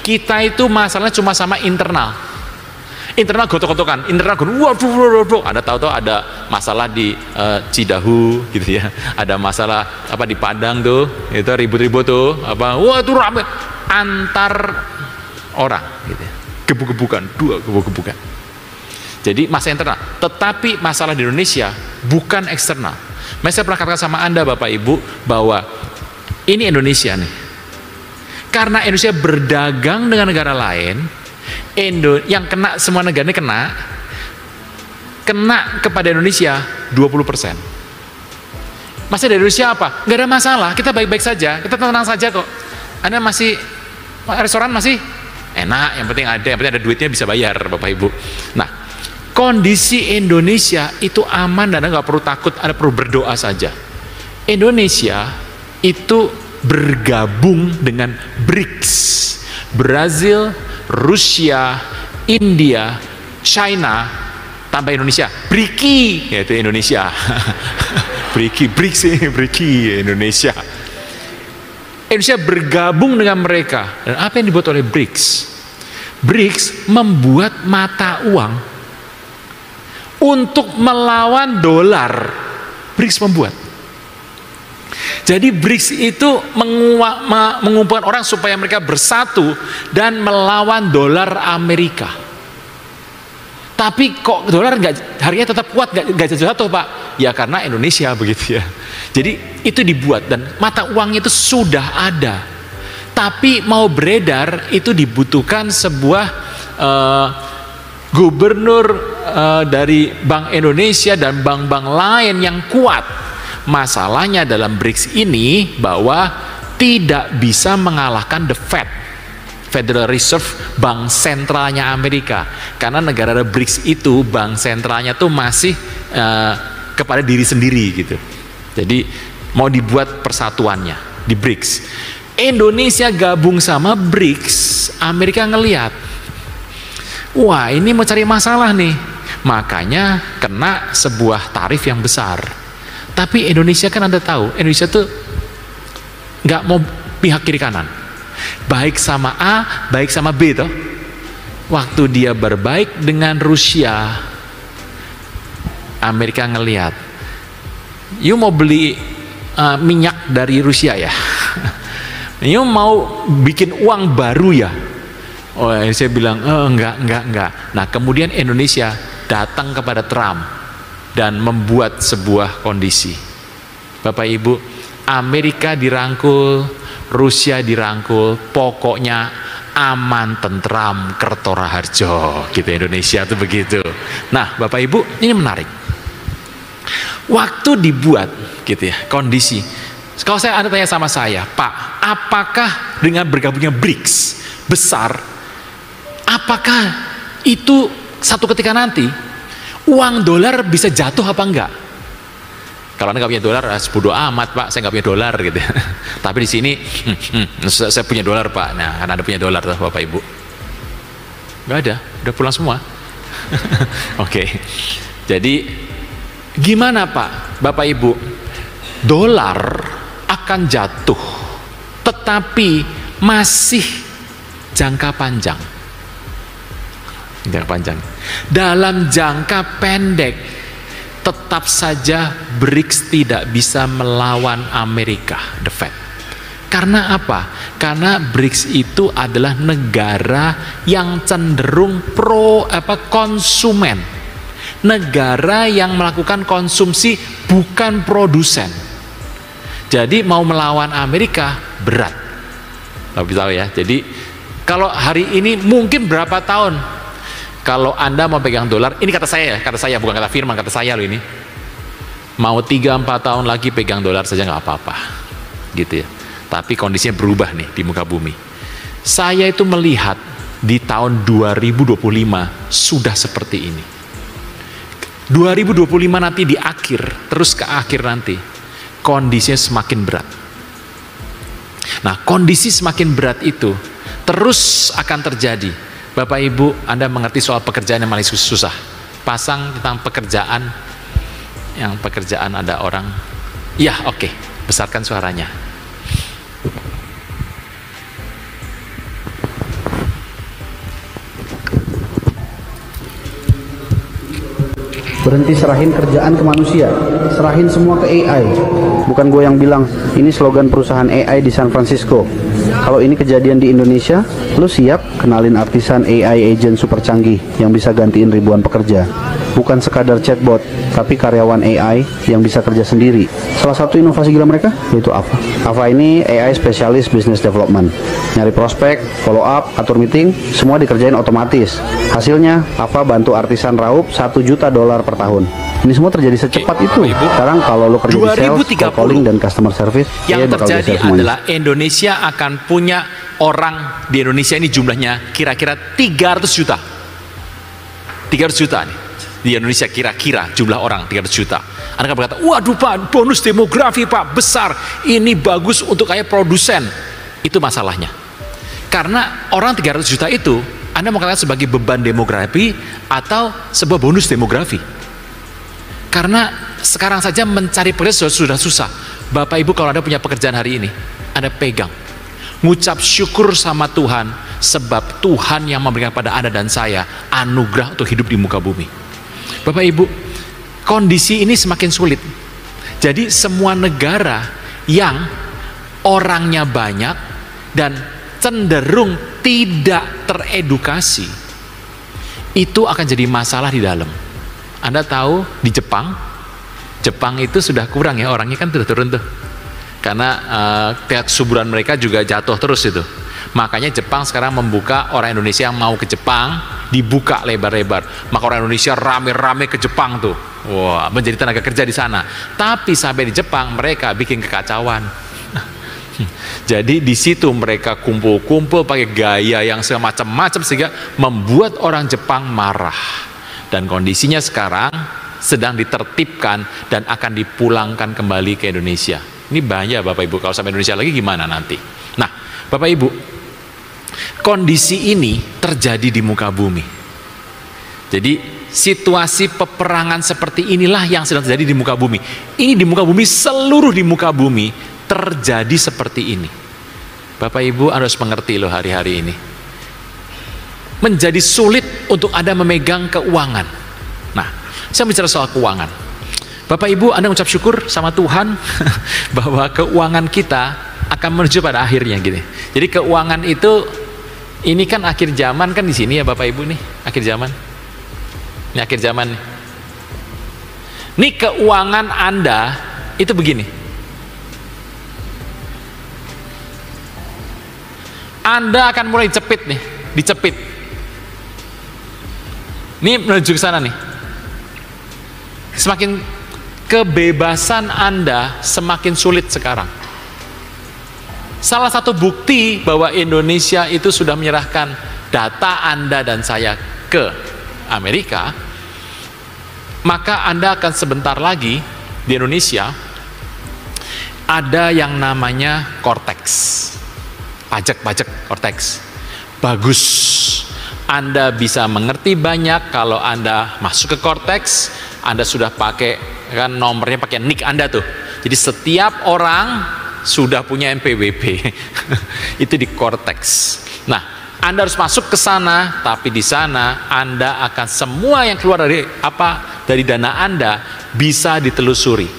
Kita itu masalahnya cuma sama internal gotok-gotokan, internal waduh. Anda tahu ada masalah di Cidahu gitu ya, ada masalah apa di Padang tuh, itu ribut-ribut tuh, apa, wah itu rame antar orang gitu ya, gebuk-gebukan. Jadi masalah internal, tetapi masalah di Indonesia bukan eksternal. Saya pernah katakan sama Anda Bapak Ibu bahwa ini Indonesia nih. Karena Indonesia berdagang dengan negara lain, yang kena semua negara ini kena kepada Indonesia 20%. Masih dari Indonesia apa? Nggak ada masalah, kita baik-baik saja, kita tenang saja kok. Anda masih restoran masih enak, yang penting ada duitnya bisa bayar Bapak Ibu. Nah, kondisi Indonesia itu aman dan Anda nggak perlu takut, Anda perlu berdoa saja. Indonesia itu bergabung dengan BRICS, Brazil, Rusia, India, China, tambah Indonesia, BRICI, yaitu Indonesia. BRICI Indonesia. Indonesia bergabung dengan mereka. Dan apa yang dibuat oleh BRICS? BRICS membuat mata uang untuk melawan dolar. BRICS membuat. Jadi BRICS itu mengumpulkan orang supaya mereka bersatu dan melawan dolar Amerika. Tapi kok dolar harganya tetap kuat, nggak jatuh Pak? Ya karena Indonesia begitu ya. Jadi itu dibuat dan mata uangnya itu sudah ada. Tapi mau beredar itu dibutuhkan sebuah gubernur dari Bank Indonesia dan bank-bank lain yang kuat. Masalahnya dalam BRICS ini bahwa tidak bisa mengalahkan the Fed, Federal Reserve, bank sentralnya Amerika. Karena negara BRICS itu bank sentralnya tuh masih kepada diri sendiri gitu. Jadi mau dibuat persatuannya di BRICS. Indonesia gabung sama BRICS, Amerika ngelihat, wah ini mau cari masalah nih, makanya kena sebuah tarif yang besar. Tapi Indonesia kan Anda tahu, Indonesia tuh nggak mau pihak kiri kanan, baik sama A, baik sama B toh. Waktu dia berbaik dengan Rusia, Amerika ngelihat You mau beli minyak dari Rusia ya? You mau bikin uang baru ya? Oh, saya bilang, enggak. Nah, kemudian Indonesia datang kepada Trump dan membuat sebuah kondisi. Bapak Ibu, Amerika dirangkul, Rusia dirangkul, pokoknya aman, tentram, Kertora Harjo, gitu. Indonesia tuh begitu. Nah, Bapak Ibu, ini menarik. Waktu dibuat, gitu ya, kondisi. Kalau Anda tanya sama saya, Pak, apakah dengan bergabungnya BRICS besar, apakah itu satu ketika nanti uang dolar bisa jatuh apa enggak? Kalau Anda nggak punya dolar, bodo amat Pak, saya nggak punya dolar gitu. Tapi di sini, saya punya dolar Pak. Nah, karena Anda punya dolar tuh Bapak Ibu. Nggak ada, udah pulang semua. Oke. Jadi gimana Pak, Bapak Ibu? Dolar akan jatuh, tetapi masih jangka panjang. Jangka panjang. Dalam jangka pendek, tetap saja BRICS tidak bisa melawan Amerika, the Fed. Karena apa? Karena BRICS itu adalah negara yang cenderung konsumen. Negara yang melakukan konsumsi bukan produsen. Jadi mau melawan Amerika berat. Tapi tahu ya. Jadi kalau hari ini mungkin berapa tahun? Kalau Anda mau pegang dolar, ini kata saya bukan kata firman, kata saya loh ini. Mau 3-4 tahun lagi pegang dolar saja nggak apa-apa, gitu ya. Tapi kondisinya berubah nih di muka bumi. Saya itu melihat di tahun 2025 sudah seperti ini. 2025 nanti di akhir, terus ke akhir nanti, kondisinya semakin berat. Nah, kondisi semakin berat itu terus akan terjadi. Bapak Ibu, Anda mengerti soal pekerjaan yang paling susah. Pasang tentang pekerjaan, yang pekerjaan ada orang. Ya, oke, besarkan suaranya. Berhenti serahin kerjaan ke manusia, serahin semua ke AI. Bukan gue yang bilang, ini slogan perusahaan AI di San Francisco. Kalau ini kejadian di Indonesia, lu siap kenalin artisan AI agent super canggih yang bisa gantiin ribuan pekerja. Bukan sekadar chatbot, tapi karyawan AI yang bisa kerja sendiri. Salah satu inovasi gila mereka yaitu AVA. AVA ini AI Specialist Business Development. Nyari prospek, follow up, atur meeting, semua dikerjain otomatis. Hasilnya, AVA bantu artisan raup $1 juta per tahun. Ini semua terjadi secepat itu. Sekarang kalau lo kerja di sales, calling dan customer service, yang terjadi adalah Indonesia akan punya orang di Indonesia ini jumlahnya kira-kira 300 juta. 300 juta nih. Di Indonesia kira-kira jumlah orang 300 juta. Anda akan berkata, waduh Pak, bonus demografi Pak, besar. Ini bagus untuk kayak produsen. Itu masalahnya. Karena orang 300 juta itu, Anda mau katakan sebagai beban demografi atau sebuah bonus demografi. Karena sekarang saja mencari pekerjaan sudah susah. Bapak Ibu, kalau Anda punya pekerjaan hari ini, Anda pegang. Ngucap syukur sama Tuhan, sebab Tuhan yang memberikan pada Anda dan saya anugerah untuk hidup di muka bumi. Bapak Ibu, kondisi ini semakin sulit. Jadi semua negara yang orangnya banyak dan cenderung tidak teredukasi, itu akan jadi masalah di dalam. Anda tahu di Jepang itu sudah kurang ya, orangnya kan sudah turun tuh. Karena tingkat kesuburan mereka juga jatuh terus itu. Makanya Jepang sekarang membuka orang Indonesia yang mau ke Jepang, dibuka lebar-lebar. Maka orang Indonesia rame-rame ke Jepang tuh. Wah, menjadi tenaga kerja di sana. Tapi sampai di Jepang mereka bikin kekacauan. Jadi di situ mereka kumpul-kumpul pakai gaya yang semacam-macam sehingga membuat orang Jepang marah. Dan kondisinya sekarang sedang ditertibkan dan akan dipulangkan kembali ke Indonesia. Ini bahaya Bapak Ibu, kalau sampai Indonesia lagi gimana nanti? Nah, Bapak Ibu, kondisi ini terjadi di muka bumi. Jadi situasi peperangan seperti inilah yang sedang terjadi di muka bumi. Ini di muka bumi, seluruh di muka bumi terjadi seperti ini. Bapak Ibu harus mengerti loh hari-hari ini. Menjadi sulit untuk Anda memegang keuangan. Nah, saya bicara soal keuangan. Bapak Ibu, Anda ucap syukur sama Tuhan bahwa keuangan kita akan menuju pada akhirnya gitu. Jadi keuangan itu, ini kan akhir zaman kan di sini ya Bapak Ibu nih, akhir zaman. Ini akhir zaman nih. Nih keuangan Anda itu begini. Anda akan mulai cepit nih, dicepit. Ini menuju ke sana nih. Semakin kebebasan Anda semakin sulit sekarang. Salah satu bukti bahwa Indonesia itu sudah menyerahkan data Anda dan saya ke Amerika, maka Anda akan sebentar lagi di Indonesia ada yang namanya Cortex. Pajak Cortex. Bagus. Anda bisa mengerti banyak kalau Anda masuk ke Cortex. Anda sudah pakai, kan nomornya pakai NIK Anda tuh. Jadi setiap orang sudah punya NPWP. Itu di Cortex. Nah, Anda harus masuk ke sana, tapi di sana Anda akan semua yang keluar dari dana Anda bisa ditelusuri.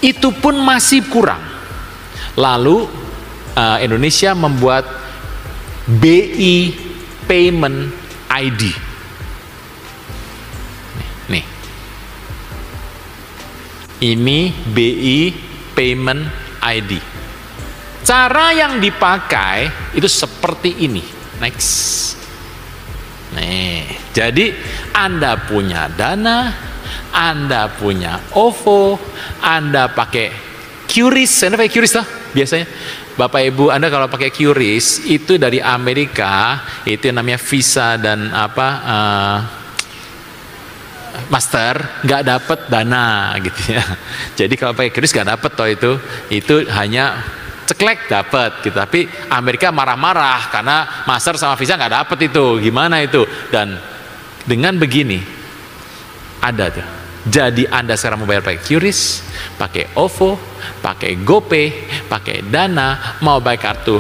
Itu pun masih kurang. Lalu Indonesia membuat BI Payment ID. Nih. Ini BI Payment ID. Cara yang dipakai itu seperti ini. Next. Nih, jadi Anda punya Dana, Anda punya OVO, Anda pakai QRIS. Anda pakai QRIS lah biasanya. Bapak Ibu, Anda kalau pakai QRIS itu dari Amerika, itu yang namanya Visa dan Master, nggak dapat dana gitu ya. Jadi kalau pakai QRIS nggak dapat toh itu hanya ceklek dapat gitu. Tapi Amerika marah-marah karena Master sama Visa nggak dapat itu. Gimana itu? Dan dengan begini ada tuh. Jadi Anda sekarang mau bayar pakai QRIS, pakai OVO, pakai GoPay, pakai Dana, mau pakai kartu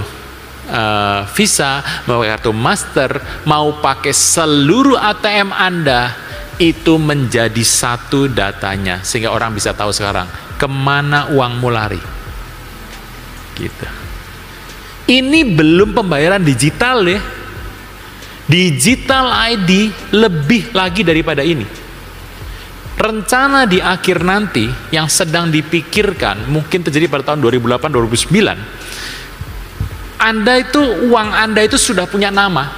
Visa, mau pakai kartu Master, mau pakai seluruh ATM Anda, itu menjadi satu datanya. Sehingga orang bisa tahu sekarang kemana uangmu lari. Gitu. Ini belum pembayaran digital ya. Digital ID lebih lagi daripada ini. Rencana di akhir nanti yang sedang dipikirkan mungkin terjadi pada tahun 2008-2009. Uang Anda itu sudah punya nama.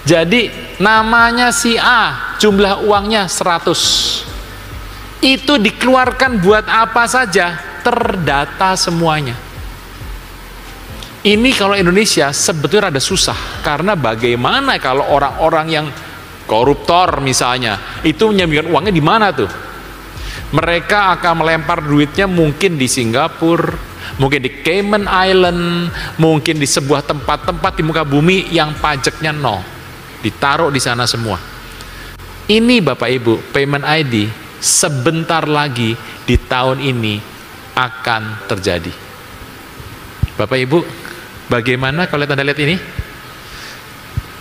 Jadi namanya si A, jumlah uangnya 100. Itu dikeluarkan buat apa saja, terdata semuanya. Ini kalau Indonesia sebetulnya ada susah, karena bagaimana kalau orang-orang yang koruptor misalnya, itu menyembunyikan uangnya di mana tuh? Mereka akan melempar duitnya mungkin di Singapura, mungkin di Cayman Island, mungkin di sebuah tempat-tempat di muka bumi yang pajaknya nol. Ditaruh di sana semua. Ini Bapak Ibu, Payment ID sebentar lagi di tahun ini akan terjadi. Bapak Ibu, bagaimana kalau Anda lihat ini?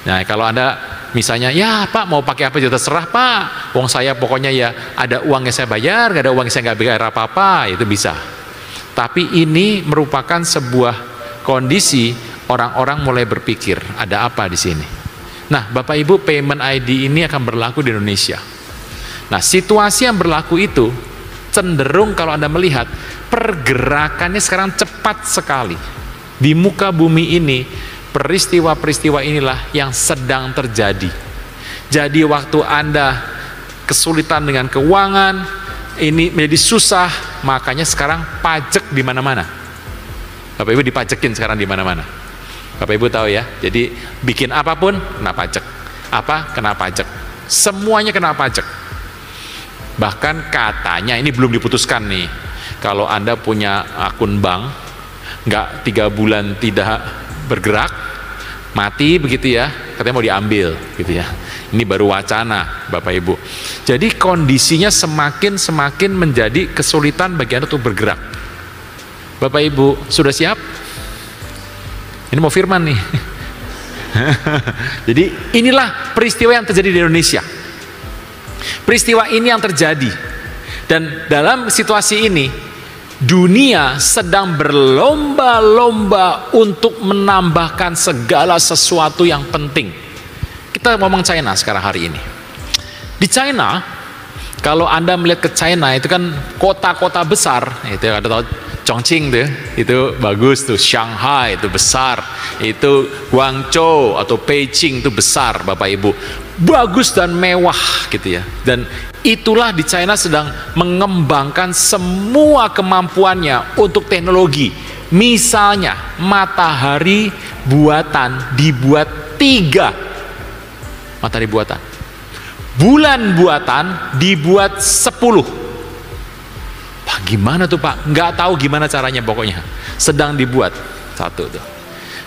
Nah, kalau Anda misalnya, ya Pak mau pakai apa juga terserah Pak, uang saya pokoknya ya ada uangnya saya bayar, gak ada uangnya saya nggak bayar apa-apa, itu bisa. Tapi ini merupakan sebuah kondisi orang-orang mulai berpikir, ada apa di sini? Nah, Bapak Ibu, Payment ID ini akan berlaku di Indonesia. Nah, situasi yang berlaku itu cenderung kalau Anda melihat pergerakannya sekarang cepat sekali. Di muka bumi ini peristiwa-peristiwa inilah yang sedang terjadi. Jadi waktu Anda kesulitan dengan keuangan, ini menjadi susah, makanya sekarang pajak di mana-mana. Bapak Ibu dipajekin sekarang di mana-mana. Bapak Ibu tahu ya. Jadi bikin apapun kena pajak. Apa? Kena pajak. Semuanya kena pajak. Bahkan katanya ini belum diputuskan nih. Kalau Anda punya akun bank, nggak 3 bulan tidak bergerak, mati begitu ya, katanya mau diambil gitu ya. Ini baru wacana Bapak Ibu. Jadi kondisinya semakin menjadi kesulitan bagi Anda untuk bergerak. Bapak Ibu sudah siap? Ini mau firman nih. Jadi inilah peristiwa yang terjadi di Indonesia. Peristiwa ini yang terjadi Dan dalam situasi ini, dunia sedang berlomba-lomba untuk menambahkan segala sesuatu yang penting. Kita ngomong China sekarang hari ini. Di China, kalau Anda melihat ke China, itu kan kota-kota besar, itu ada tahu Chongqing tuh, itu bagus tuh, Shanghai itu besar, itu Guangzhou atau Beijing itu besar, Bapak Ibu, bagus dan mewah gitu ya. Dan itulah di China sedang mengembangkan semua kemampuannya untuk teknologi. Misalnya matahari buatan dibuat 3 matahari buatan, bulan buatan dibuat 10. Gimana tuh Pak? Nggak tahu gimana caranya, pokoknya sedang dibuat satu tuh.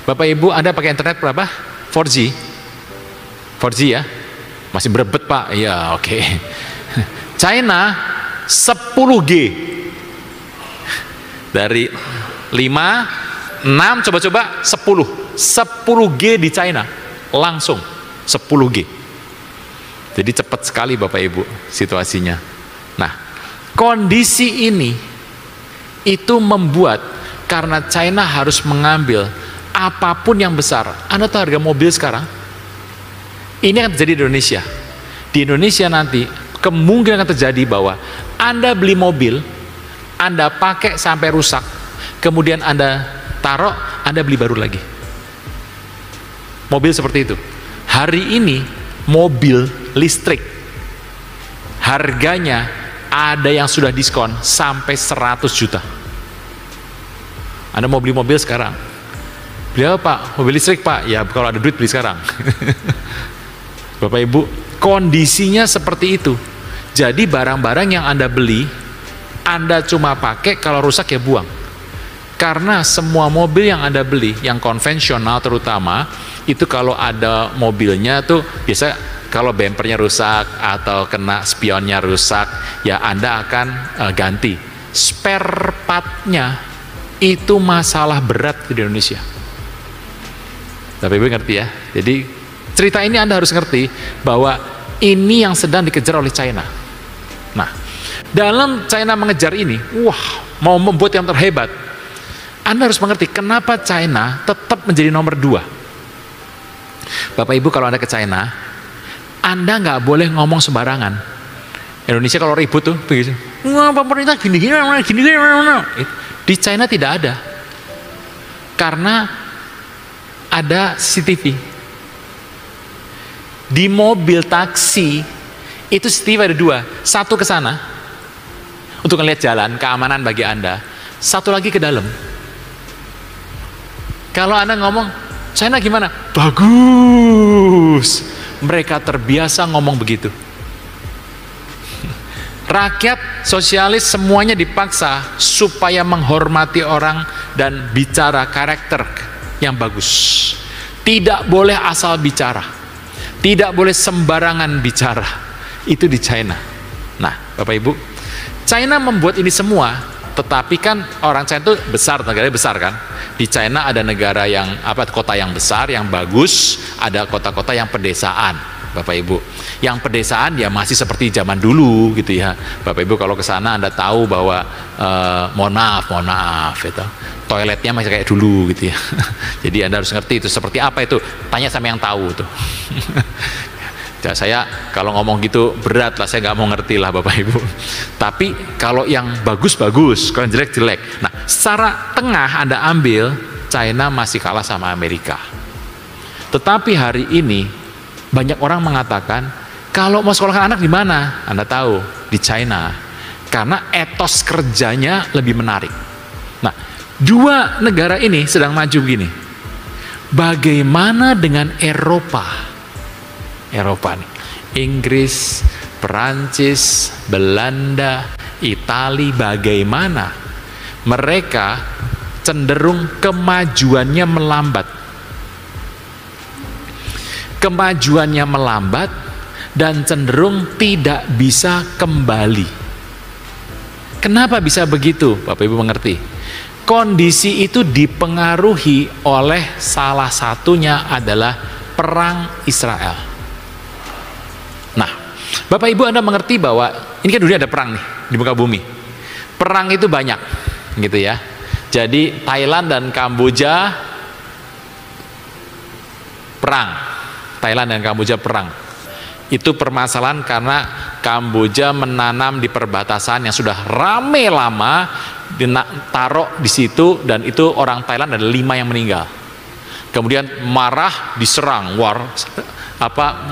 Bapak Ibu, Anda pakai internet berapa? 4G? 4G ya? Masih berebet Pak? Ya oke. China 10G. Dari 5, 6, coba-coba 10. 10G di China. Langsung 10G. Jadi cepat sekali Bapak Ibu situasinya. Nah, kondisi ini itu membuat, karena China harus mengambil apapun yang besar. Anda tahu harga mobil sekarang? Ini akan terjadi di Indonesia. Di Indonesia nanti kemungkinan akan terjadi bahwa Anda beli mobil, Anda pakai sampai rusak, kemudian Anda taruh, Anda beli baru lagi. Mobil seperti itu. Hari ini mobil listrik harganya ada yang sudah diskon sampai 100 juta. Anda mau beli mobil sekarang, beli apa Pak? Mobil listrik Pak? Ya kalau ada duit beli sekarang. Bapak Ibu, kondisinya seperti itu. Jadi barang-barang yang Anda beli, Anda cuma pakai, kalau rusak ya buang. Karena semua mobil yang Anda beli, yang konvensional terutama, itu kalau ada mobilnya tuh biasa kalau bempernya rusak atau kena spionnya rusak, ya Anda akan ganti. Spare part-nya itu masalah berat di Indonesia. Tapi Ibu ngerti ya? Jadi cerita ini Anda harus ngerti bahwa ini yang sedang dikejar oleh China. Nah, dalam China mengejar ini, mau membuat yang terhebat, Anda harus mengerti kenapa China tetap menjadi nomor 2. Bapak Ibu, kalau Anda ke China, Anda nggak boleh ngomong sembarangan. Indonesia kalau ribut tuh begitu, wah pemerintah gini-gini. Di China tidak ada, karena ada CCTV. Di mobil taksi itu CCTV ada 2, satu ke sana untuk melihat jalan, keamanan bagi Anda, satu lagi ke dalam. Kalau Anda ngomong China gimana? Bagus. Mereka terbiasa ngomong begitu. Rakyat sosialis semuanya dipaksa supaya menghormati orang dan bicara karakter yang bagus. Tidak boleh asal bicara. Tidak boleh sembarangan bicara. Itu di China. Nah, Bapak Ibu, China membuat ini semua, tetapi kan orang China itu besar, negaranya besar kan. Di China ada negara yang kota yang besar, yang bagus, ada kota-kota yang pedesaan, Bapak Ibu. Yang pedesaan ya masih seperti zaman dulu gitu ya. Bapak Ibu kalau ke sana Anda tahu bahwa mohon maaf itu. Toiletnya masih kayak dulu gitu ya. Jadi Anda harus ngerti itu seperti apa itu. Tanya sama yang tahu tuh. Saya kalau ngomong gitu berat lah, saya nggak mau ngerti lah Bapak Ibu. Tapi kalau yang bagus-bagus, kalau yang jelek-jelek. Nah, secara tengah Anda ambil, China masih kalah sama Amerika. Tetapi hari ini banyak orang mengatakan, kalau mau sekolahkan anak di mana? Anda tahu, di China. Karena etos kerjanya lebih menarik. Nah, dua negara ini sedang maju begini. Bagaimana dengan Eropa nih, Inggris, Perancis, Belanda, Italia, bagaimana? Mereka cenderung kemajuannya melambat. Kemajuannya melambat dan cenderung tidak bisa kembali. Kenapa bisa begitu? Bapak Ibu mengerti? Kondisi itu dipengaruhi oleh salah satunya adalah perang Israel. Nah, Bapak Ibu, Anda mengerti bahwa ini kan dunia ada perang nih di muka bumi. Perang itu banyak, gitu ya. Jadi Thailand dan Kamboja perang. Thailand dan Kamboja perang. Itu permasalahan karena Kamboja menanam di perbatasan yang sudah rame lama, taruh di situ, dan itu orang Thailand ada 5 yang meninggal. Kemudian marah, diserang,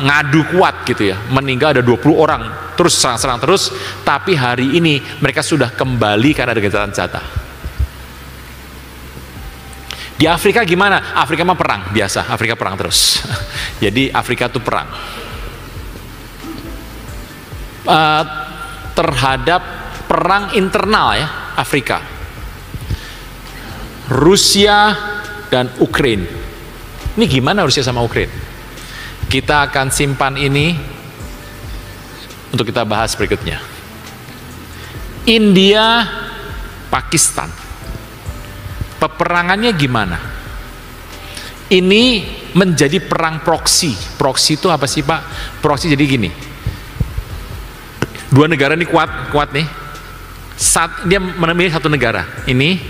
ngadu kuat gitu ya, meninggal ada 20 orang, terus serang-serang terus. Tapi hari ini mereka sudah kembali karena ada gencatan senjata. Di Afrika gimana? Afrika mah perang biasa, Afrika perang terus. Jadi Afrika tuh perang terhadap perang internal ya, Afrika. Rusia dan Ukraina. Ini gimana Rusia sama Ukraina? Kita akan simpan ini untuk kita bahas berikutnya. India, Pakistan. Peperangannya gimana? Ini menjadi perang proksi. Proksi itu apa sih, Pak? Proksi jadi gini. Dua negara ini kuat nih. Dia memilih satu negara. Ini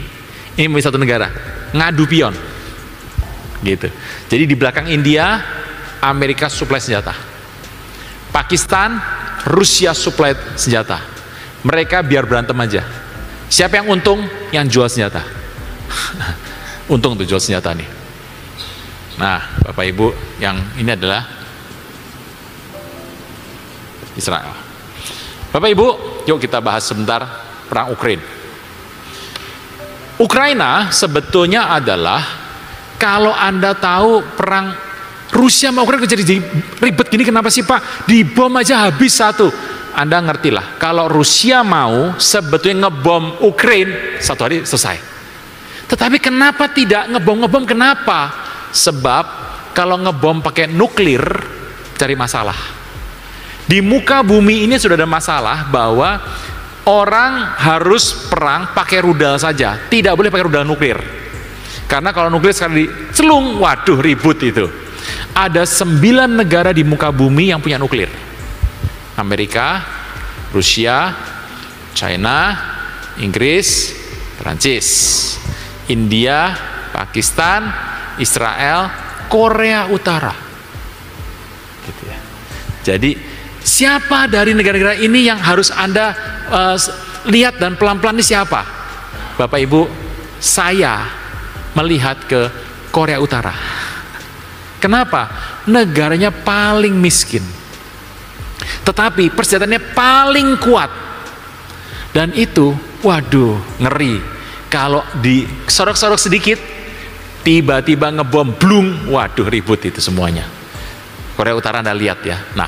memilih satu negara. Ngadu pion. Gitu. Jadi di belakang India, Amerika suplai senjata. Pakistan, Rusia suplai senjata. Mereka biar berantem aja. Siapa yang untung? Yang jual senjata. Untung tuh jual senjata nih. Nah, Bapak Ibu, yang ini adalah Israel. Bapak Ibu, yuk kita bahas sebentar perang Ukraina. Ukraina sebetulnya adalah, kalau Anda tahu perang Rusia sama Ukraina jadi ribet gini, kenapa sih Pak? Dibom aja habis satu. Anda ngertilah, kalau Rusia mau sebetulnya ngebom Ukraina, satu hari selesai. Tetapi kenapa tidak ngebom? Kenapa? Sebab kalau ngebom pakai nuklir, cari masalah. Di muka bumi ini sudah ada masalah bahwa orang harus perang pakai rudal saja, tidak boleh pakai rudal nuklir. Karena kalau nuklir sekali dicelung, waduh ribut itu. Ada 9 negara di muka bumi yang punya nuklir. Amerika, Rusia, China, Inggris, Prancis, India, Pakistan, Israel, Korea Utara. Gitu ya. Jadi siapa dari negara-negara ini yang harus Anda lihat dan pelan-pelan ini siapa? Bapak Ibu, saya melihat ke Korea Utara. Kenapa? Negaranya paling miskin, tetapi persenjataannya paling kuat. Dan itu, waduh, ngeri. Kalau disorok-sorok sedikit, tiba-tiba ngebom, blung, waduh ribut itu semuanya. Korea Utara Anda lihat ya. Nah,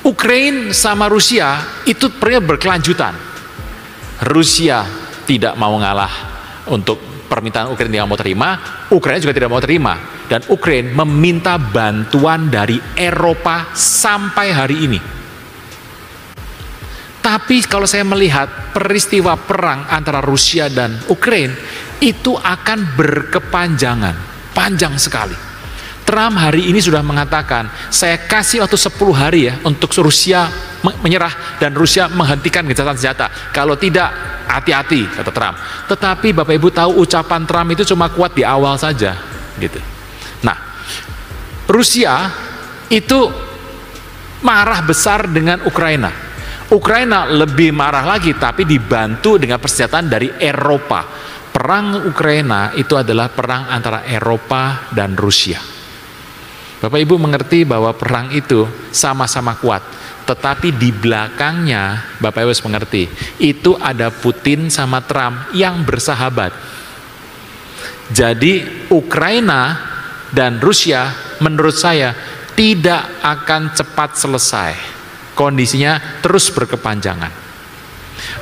Ukraina sama Rusia itu perang berkelanjutan. Rusia tidak mau ngalah untuk permintaan Ukraina yang mau terima, Ukraina juga tidak mau terima, dan Ukraina meminta bantuan dari Eropa sampai hari ini. Tapi kalau saya melihat peristiwa perang antara Rusia dan Ukraina itu akan berkepanjangan, panjang sekali. Trump hari ini sudah mengatakan, saya kasih waktu 10 hari ya untuk Rusia menyerah dan Rusia menghentikan gencatan senjata. Kalau tidak, hati-hati, kata Trump. Tetapi Bapak Ibu tahu ucapan Trump itu cuma kuat di awal saja, gitu. Nah, Rusia itu marah besar dengan Ukraina. Ukraina lebih marah lagi, tapi dibantu dengan persenjataan dari Eropa. Perang Ukraina itu adalah perang antara Eropa dan Rusia. Bapak Ibu mengerti bahwa perang itu sama-sama kuat, tetapi di belakangnya Bapak Ibu harus mengerti, itu ada Putin sama Trump yang bersahabat. Jadi Ukraina dan Rusia menurut saya tidak akan cepat selesai. Kondisinya terus berkepanjangan.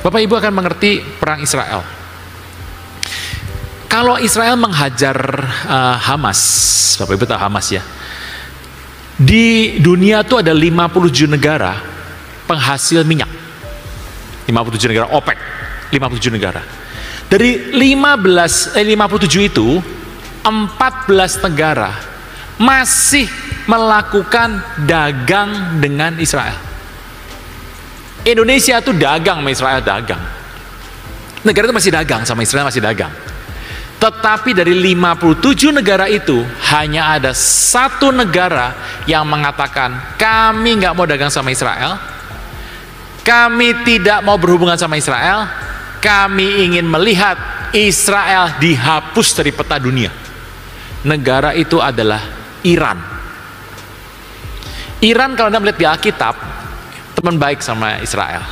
Bapak Ibu akan mengerti perang Israel. Kalau Israel menghajar Hamas, Bapak Ibu tahu Hamas ya. Di dunia itu ada 57 negara penghasil minyak. 57 negara OPEC, 57 negara. Dari 57 itu, 14 negara masih melakukan dagang dengan Israel. Indonesia tuh dagang sama Israel, dagang. Negara itu masih dagang sama Israel, masih dagang. Tetapi dari 57 negara itu hanya ada satu negara yang mengatakan kami nggak mau dagang sama Israel, kami tidak mau berhubungan sama Israel, kami ingin melihat Israel dihapus dari peta dunia. Negara itu adalah Iran. Iran kalau Anda melihat di Alkitab, teman baik sama Israel.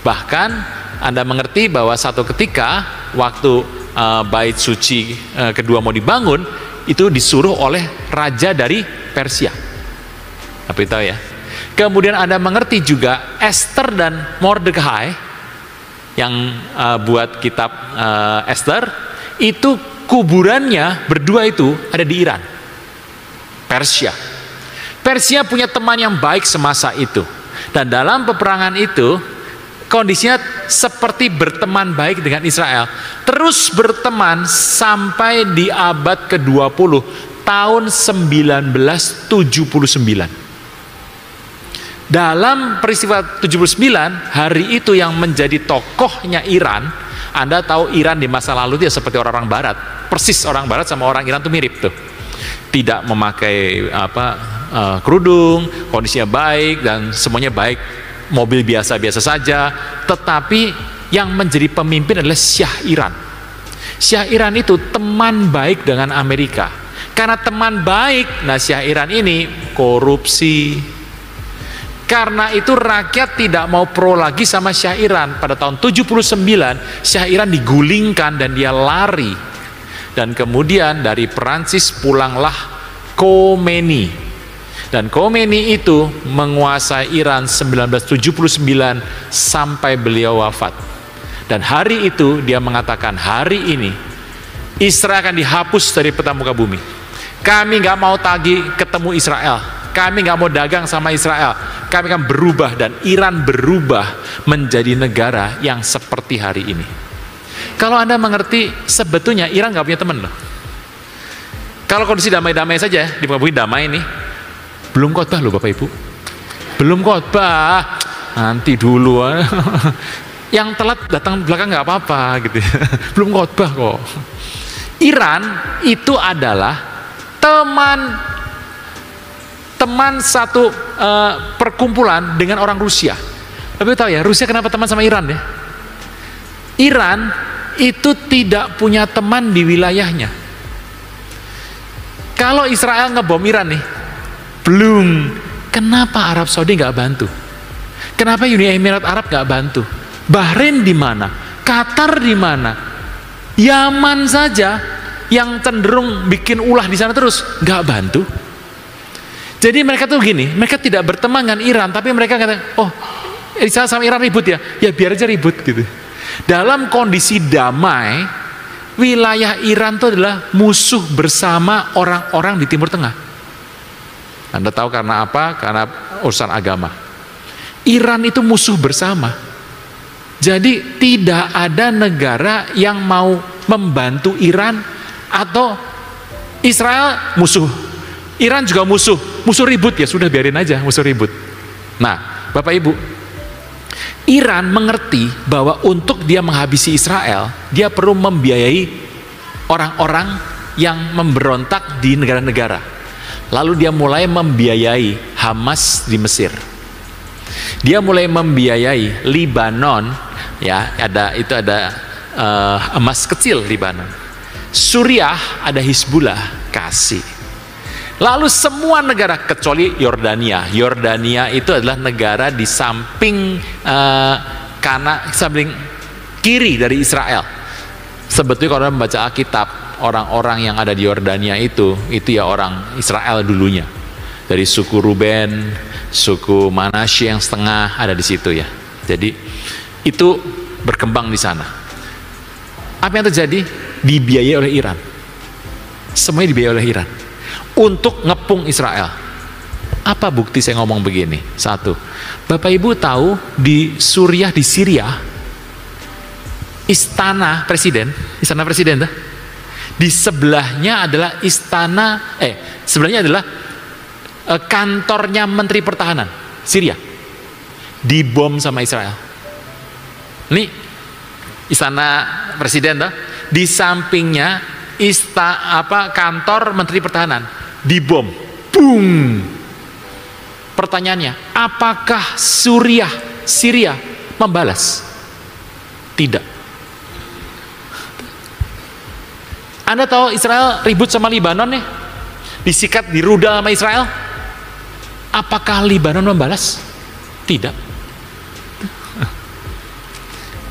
Bahkan Anda mengerti bahwa satu ketika waktu bait suci kedua mau dibangun, itu disuruh oleh raja dari Persia. Tapi tahu ya. Kemudian Anda mengerti juga Esther dan Mordekai yang buat kitab Esther, itu kuburannya berdua itu ada di Iran, Persia. Persia punya teman yang baik semasa itu, dan dalam peperangan itu kondisinya seperti berteman baik dengan Israel, terus berteman sampai di abad ke-20 tahun 1979. Dalam peristiwa 79, hari itu yang menjadi tokohnya Iran. Anda tahu Iran di masa lalu dia seperti orang-orang barat, persis orang barat sama orang Iran tuh mirip tuh, tidak memakai kerudung, kondisinya baik dan semuanya baik, mobil biasa-biasa saja. Tetapi yang menjadi pemimpin adalah Syah Iran. Syah Iran itu teman baik dengan Amerika. Karena teman baik, nah Syah Iran ini korupsi. Karena itu rakyat tidak mau pro lagi sama Syah Iran. Pada tahun 79 Syah Iran digulingkan dan dia lari. Dan kemudian dari Perancis pulanglah Khomeini. Dan Khomeini itu menguasai Iran 1979 sampai beliau wafat. Dan hari itu dia mengatakan, hari ini Israel akan dihapus dari peta muka bumi. Kami nggak mau lagi ketemu Israel, kami nggak mau dagang sama Israel, kami akan berubah. Dan Iran berubah menjadi negara yang seperti hari ini. Kalau Anda mengerti, sebetulnya Iran nggak punya teman loh. Kalau kondisi damai-damai saja, di muka bumi damai nih, belum khotbah loh Bapak Ibu, belum khotbah, nanti dulu. Yang telat datang belakang nggak apa-apa gitu, belum khotbah kok. Iran itu adalah teman satu perkumpulan dengan orang Rusia. Tapi tahu ya, Rusia kenapa teman sama Iran ya? Iran itu tidak punya teman di wilayahnya. Kalau Israel ngebom Iran nih, belum. Kenapa Arab Saudi nggak bantu? Kenapa Uni Emirat Arab nggak bantu? Bahrain di mana? Qatar di mana? Yaman saja yang cenderung bikin ulah di sana terus nggak bantu. Jadi mereka tuh gini, mereka tidak berteman dengan Iran, tapi mereka kata, oh Israel sama Iran ribut ya, ya biar aja ribut gitu. Dalam kondisi damai, wilayah Iran itu adalah musuh bersama orang-orang di Timur Tengah. Anda tahu karena apa? Karena urusan agama. Iran itu musuh bersama. Jadi tidak ada negara yang mau membantu Iran, atau Israel musuh, Iran juga musuh ribut, ya sudah biarin aja musuh ribut. Nah Bapak Ibu, Iran mengerti bahwa untuk dia menghabisi Israel, dia perlu membiayai orang-orang yang memberontak di negara-negara. Lalu dia mulai membiayai Hamas di Mesir. Dia mulai membiayai Libanon, ya ada emas kecil Libanon. Suriah ada Hizbullah kasih. Lalu semua negara kecuali Yordania. Yordania itu adalah negara di samping samping kiri dari Israel. Sebetulnya kalau Anda membaca Alkitab, orang-orang yang ada di Yordania itu ya orang Israel dulunya. Dari suku Ruben, suku Manasye yang setengah ada di situ ya. Jadi itu berkembang di sana. Apa yang terjadi? Dibiayai oleh Iran. Semuanya dibiayai oleh Iran untuk ngepung Israel. Apa bukti saya ngomong begini? Satu, Bapak Ibu tahu di Suriah, di Syria, istana presiden tuh, di sebelahnya adalah sebelahnya adalah kantornya Menteri Pertahanan Syria. dibom sama Israel. Ini istana presiden tuh, di sampingnya kantor Menteri Pertahanan dibom. Boom. Pertanyaannya, apakah Syria membalas? Tidak. Anda tahu Israel ribut sama Libanon nih, disikat, dirudal sama Israel. Apakah Libanon membalas? Tidak.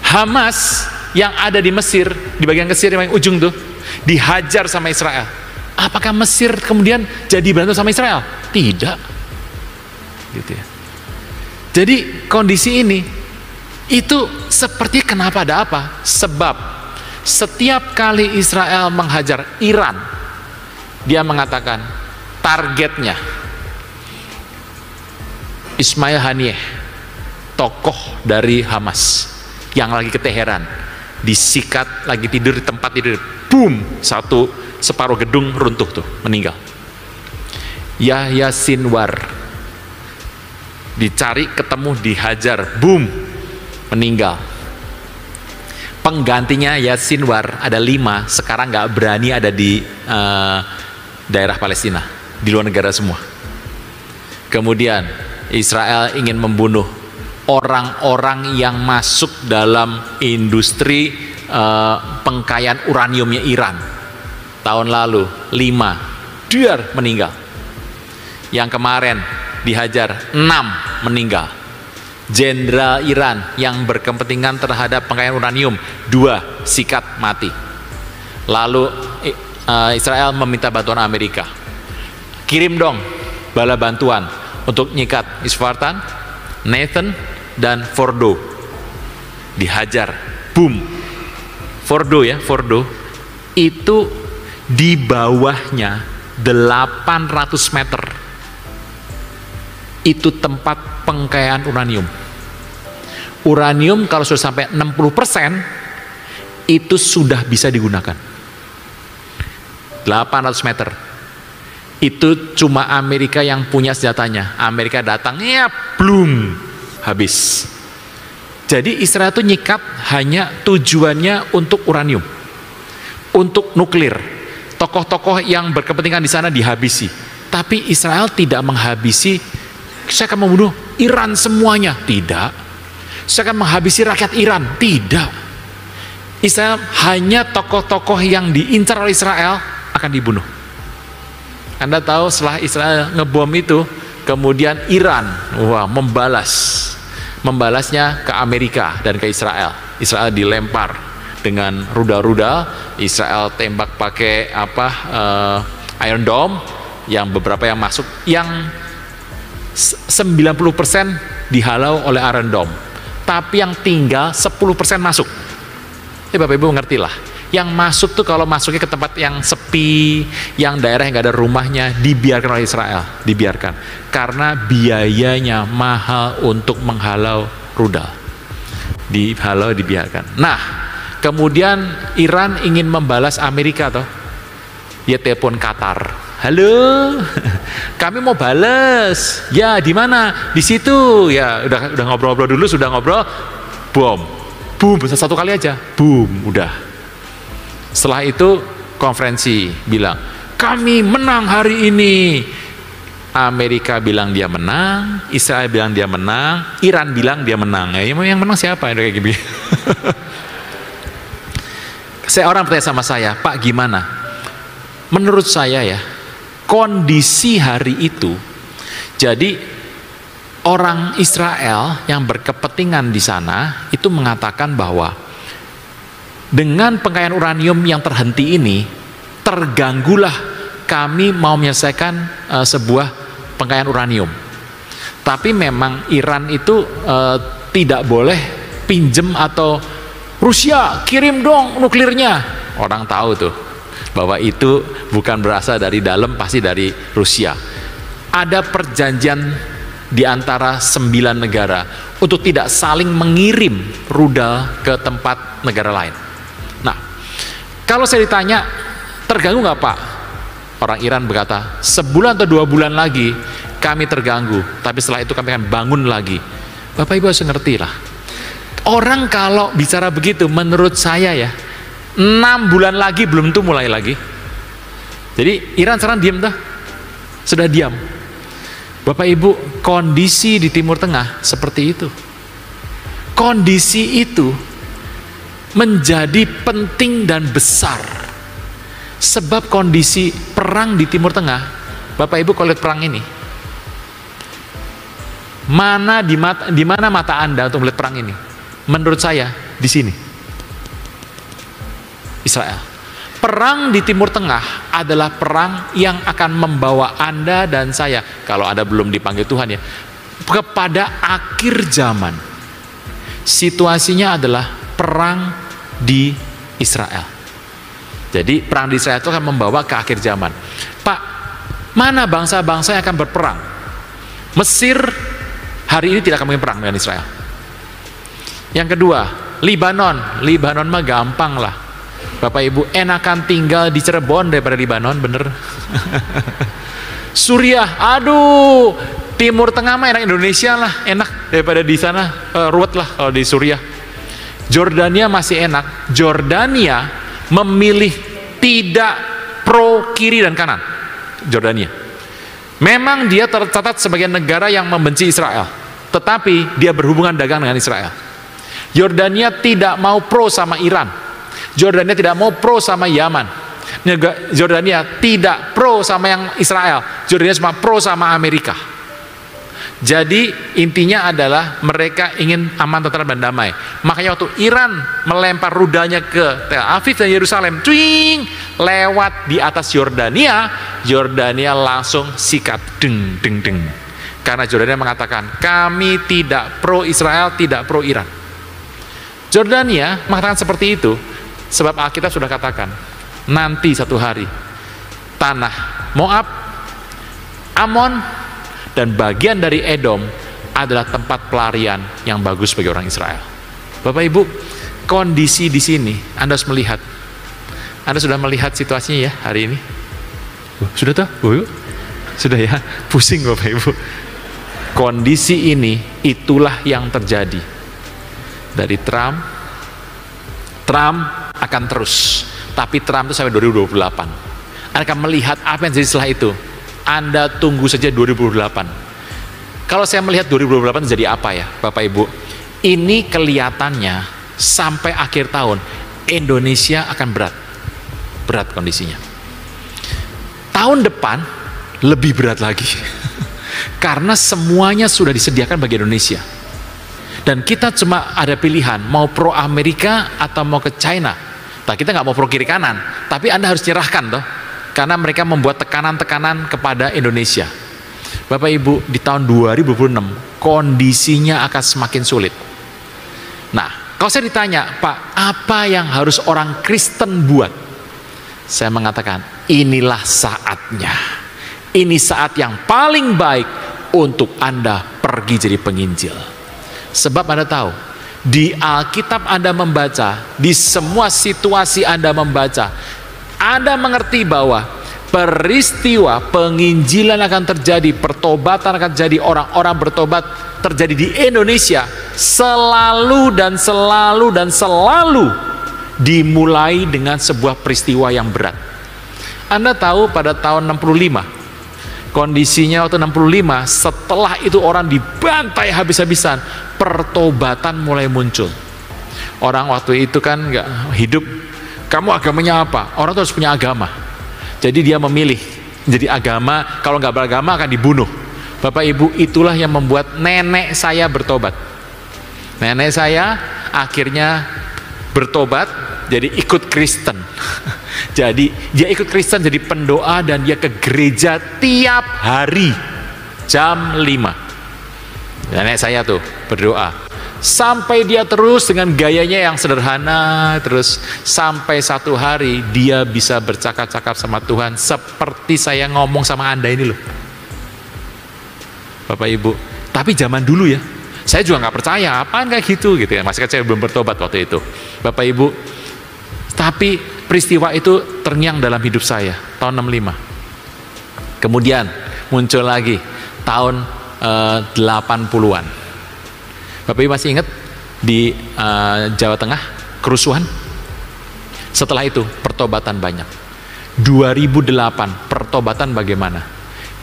Hamas yang ada di Mesir, di bagian Mesir yang ujung tuh, dihajar sama Israel. Apakah Mesir kemudian jadi berantem sama Israel? Tidak. Gitu ya. Jadi kondisi ini itu seperti kenapa ada apa? Sebab setiap kali Israel menghajar Iran, dia mengatakan targetnya Ismail Haniyeh, tokoh dari Hamas yang lagi ke Teheran, disikat, lagi tidur di tempat tidur, boom, separuh gedung runtuh tuh, meninggal. Yahya Sinwar dicari, ketemu, dihajar, boom, meninggal. Penggantinya Yahya Sinwar ada 5, sekarang nggak berani ada di daerah Palestina, di luar negara semua. Kemudian Israel ingin membunuh orang-orang yang masuk dalam industri pengkayaan uraniumnya Iran. Tahun lalu 5 dia meninggal. Yang kemarin dihajar 6 meninggal. Jenderal Iran yang berkepentingan terhadap pengkayaan uranium 2 sikat mati. Lalu Israel meminta bantuan Amerika, kirim dong bala bantuan untuk nyikat Isfartan, Nathan, dan Fordo. Dihajar, boom. Fordo itu di bawahnya 800 meter itu tempat pengkayaan uranium. Uranium kalau sudah sampai 60% itu sudah bisa digunakan. 800 meter itu cuma Amerika yang punya senjatanya. Amerika datang, ya blum, habis. Jadi Israel itu nyikat hanya tujuannya untuk uranium, untuk nuklir. Tokoh-tokoh yang berkepentingan di sana dihabisi. Tapi Israel tidak menghabisi, saya akan membunuh Iran semuanya. Tidak. Saya akan menghabisi rakyat Iran. Tidak. Israel hanya tokoh-tokoh yang diincar oleh Israel akan dibunuh. Anda tahu setelah Israel ngebom itu, kemudian Iran membalasnya ke Amerika dan ke Israel. Israel dilempar dengan rudal-rudal, Israel tembak pakai Iron Dome, yang beberapa yang masuk, yang 90% dihalau oleh Iron Dome, tapi yang tinggal 10% masuk. Bapak Ibu mengertilah, yang masuk tuh kalau masuknya ke tempat yang sepi, yang daerah yang gak ada rumahnya, dibiarkan oleh Israel, dibiarkan karena biayanya mahal untuk menghalau rudal, dibiarkan. Nah, kemudian Iran ingin membalas Amerika toh, dia telepon Qatar. Halo, kami mau balas. Ya, di mana? Di situ. Ya, udah ngobrol-ngobrol dulu, sudah ngobrol. Bom. Boom, satu kali aja. Boom, udah. Setelah itu konferensi bilang, "Kami menang hari ini." Amerika bilang dia menang, Israel bilang dia menang, Iran bilang dia menang. Ya, yang menang siapa? Kayak gini. Orang bertanya sama saya, "Pak, gimana?" Menurut saya ya, kondisi hari itu, jadi orang Israel yang berkepentingan di sana itu mengatakan bahwa dengan pengkayaan uranium yang terhenti ini, terganggulah kami mau menyelesaikan sebuah pengkayaan uranium. Tapi memang Iran itu tidak boleh pinjem atau Rusia kirim dong nuklirnya. Orang tahu tuh bahwa itu bukan berasal dari dalam, pasti dari Rusia. Ada perjanjian di antara 9 negara untuk tidak saling mengirim rudal ke tempat negara lain. Nah, kalau saya ditanya, terganggu nggak Pak? Orang Iran berkata, 1 bulan atau 2 bulan lagi kami terganggu, tapi setelah itu kami akan bangun lagi Bapak Ibu harus ngerti lah. Orang kalau bicara begitu, menurut saya ya, 6 bulan lagi belum tuh mulai lagi. Jadi Iran sekarang diam dah, sudah diam. Bapak Ibu, kondisi di Timur Tengah seperti itu. Kondisi itu menjadi penting dan besar. Sebab kondisi perang di Timur Tengah, Bapak Ibu kalau lihat perang ini, di mana mata Anda untuk melihat perang ini? Menurut saya di sini, Israel. Perang di Timur Tengah adalah perang yang akan membawa Anda dan saya, kalau Anda belum dipanggil Tuhan ya, kepada akhir zaman. Situasinya adalah perang di Israel. Jadi perang di Israel itu akan membawa ke akhir zaman. Pak, mana bangsa-bangsa yang akan berperang? Mesir hari ini tidak akan berperang dengan Israel. Yang kedua, Libanon mah gampang lah. Bapak Ibu, enakan tinggal di Cirebon daripada Libanon, bener. Suriah, aduh, Timur Tengah mah enak Indonesia lah, enak daripada di sana, ruwet lah kalau di Suriah. Jordania masih enak. Jordania memilih tidak pro kiri dan kanan. Jordania memang dia tercatat sebagai negara yang membenci Israel, tetapi dia berhubungan dagang dengan Israel. Jordania tidak mau pro sama Iran. Jordania tidak mau pro sama Yaman. Jordania tidak pro sama yang Israel. Jordania cuma pro sama Amerika. Jadi intinya adalah mereka ingin aman, tentram, dan damai. Makanya waktu Iran melempar rudalnya ke Tel Aviv dan Yerusalem, cuing, lewat di atas Jordania, Jordania langsung sikat, deng, deng, deng. Karena Jordania mengatakan, kami tidak pro Israel, tidak pro Iran. Jordania mengatakan seperti itu, sebab Alkitab sudah katakan, nanti satu hari, tanah Moab, Amon, dan bagian dari Edom adalah tempat pelarian yang bagus bagi orang Israel. Bapak Ibu, kondisi di sini Anda harus melihat. Anda sudah melihat situasinya ya hari ini? Sudah toh? Sudah ya? Pusing Bapak Ibu. Kondisi ini itulah yang terjadi. Dari Trump akan terus. Tapi Trump itu sampai 2028. Anda akan melihat apa yang jadi setelah itu. Anda tunggu saja 2028. Kalau saya melihat 2028 jadi apa ya Bapak Ibu? Ini kelihatannya sampai akhir tahun Indonesia akan berat kondisinya. Tahun depan lebih berat lagi. Karena semuanya sudah disediakan bagi Indonesia. Dan kita cuma ada pilihan mau pro Amerika atau mau ke China. Nah, kita nggak mau pro kiri kanan, tapi Anda harus nyerahkan toh. Karena mereka membuat tekanan-tekanan kepada Indonesia. Bapak Ibu, di tahun 2026 kondisinya akan semakin sulit. Nah, kalau saya ditanya, Pak, apa yang harus orang Kristen buat? Saya mengatakan, inilah saatnya. Ini saat yang paling baik untuk Anda pergi jadi penginjil. Sebab Anda tahu, di Alkitab Anda membaca, di semua situasi Anda membaca, Anda mengerti bahwa peristiwa penginjilan akan terjadi, pertobatan akan terjadi, orang-orang bertobat terjadi di Indonesia selalu dimulai dengan sebuah peristiwa yang berat. Anda tahu pada tahun 65, kondisinya waktu 65, setelah itu orang dibantai habis-habisan, pertobatan mulai muncul. Orang waktu itu kan nggak hidup, kamu agamanya apa? Orang itu harus punya agama. Jadi dia memilih jadi agama, kalau nggak beragama akan dibunuh. Bapak Ibu, itulah yang membuat nenek saya bertobat. Nenek saya akhirnya bertobat, jadi ikut Kristen. Jadi dia ikut Kristen jadi pendoa dan dia ke gereja tiap hari jam 5. Nenek saya tuh berdoa. Sampai dia terus dengan gayanya yang sederhana, terus sampai satu hari dia bisa bercakap-cakap sama Tuhan seperti saya ngomong sama Anda ini loh Bapak Ibu. Tapi zaman dulu ya, saya juga nggak percaya apaan kayak gitu ya, masih kecil belum bertobat waktu itu Bapak Ibu. Tapi peristiwa itu terngiang dalam hidup saya tahun 65. Kemudian muncul lagi tahun 80-an. Bapak Ibu masih ingat di Jawa Tengah kerusuhan? Setelah itu pertobatan banyak. 2008 pertobatan bagaimana?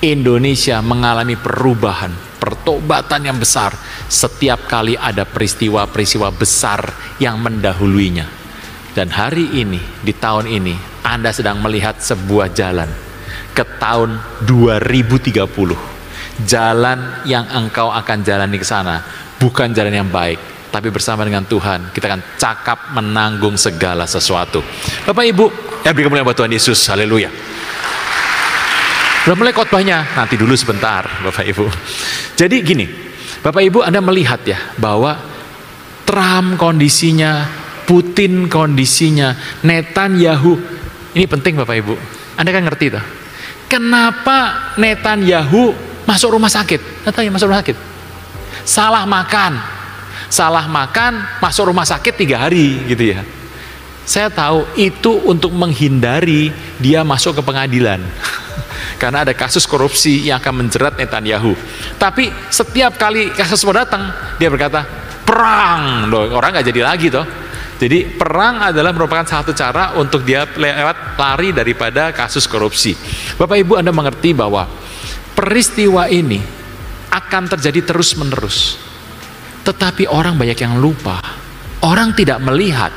Indonesia mengalami perubahan, pertobatan yang besar setiap kali ada peristiwa-peristiwa besar yang mendahuluinya. Dan hari ini, di tahun ini, Anda sedang melihat sebuah jalan ke tahun 2030. Jalan yang engkau akan jalani ke sana bukan jalan yang baik, tapi bersama dengan Tuhan kita akan cakap menanggung segala sesuatu. Bapak Ibu, berikan kemuliaan buat Tuhan Yesus. Haleluya. Udah mulai khotbahnya, nanti dulu sebentar Bapak Ibu. Jadi gini, Bapak Ibu, Anda melihat ya bahwa Trump kondisinya, Putin kondisinya, Netanyahu, ini penting Bapak Ibu. Anda kan ngerti tuh. Kenapa Netanyahu masuk rumah sakit? Netanyahu masuk rumah sakit. Salah makan, masuk rumah sakit 3 hari gitu ya. Saya tahu itu untuk menghindari dia masuk ke pengadilan. Karena ada kasus korupsi yang akan menjerat Netanyahu. Tapi setiap kali kasus mau datang, dia berkata, perang. Loh, orang nggak jadi lagi toh. Jadi perang adalah merupakan satu cara untuk dia lewat lari daripada kasus korupsi. Bapak Ibu, Anda mengerti bahwa peristiwa ini akan terjadi terus-menerus. Tetapi orang banyak yang lupa. Orang tidak melihat.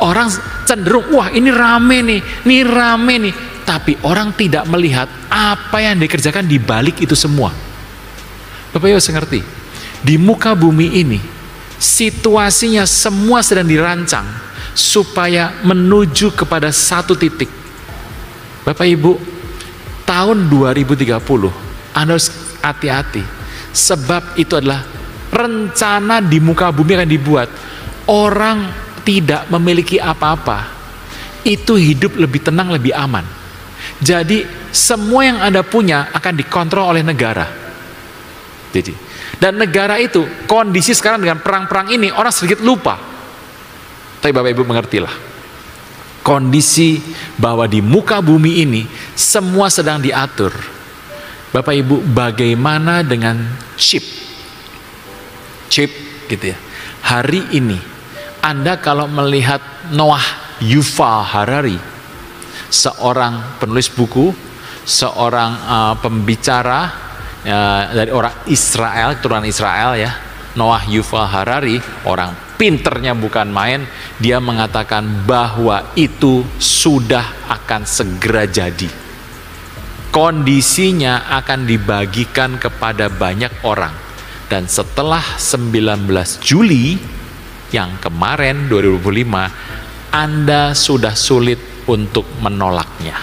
Orang cenderung, wah ini rame nih. Tapi orang tidak melihat apa yang dikerjakan di balik itu semua. Bapak Ibu harus ngerti, di muka bumi ini situasinya semua sedang dirancang supaya menuju kepada satu titik. Bapak Ibu, tahun 2030 Anda harus hati-hati, sebab itu adalah rencana di muka bumi akan dibuat. Orang tidak memiliki apa-apa, itu hidup lebih tenang, lebih aman. Jadi semua yang Anda punya akan dikontrol oleh negara. Jadi, dan negara itu kondisi sekarang dengan perang-perang ini orang sedikit lupa. Tapi Bapak Ibu mengertilah, kondisi bahwa di muka bumi ini semua sedang diatur. Bapak Ibu, bagaimana dengan chip gitu ya. Hari ini Anda kalau melihat Noah Yuval Harari, seorang penulis buku, seorang pembicara dari orang Israel, keturunan Israel ya, Noah Yuval Harari, orang pinternya bukan main. Dia mengatakan bahwa itu sudah akan segera jadi. Kondisinya akan dibagikan kepada banyak orang. Dan setelah 19 Juli yang kemarin 2025, Anda sudah sulit untuk menolaknya.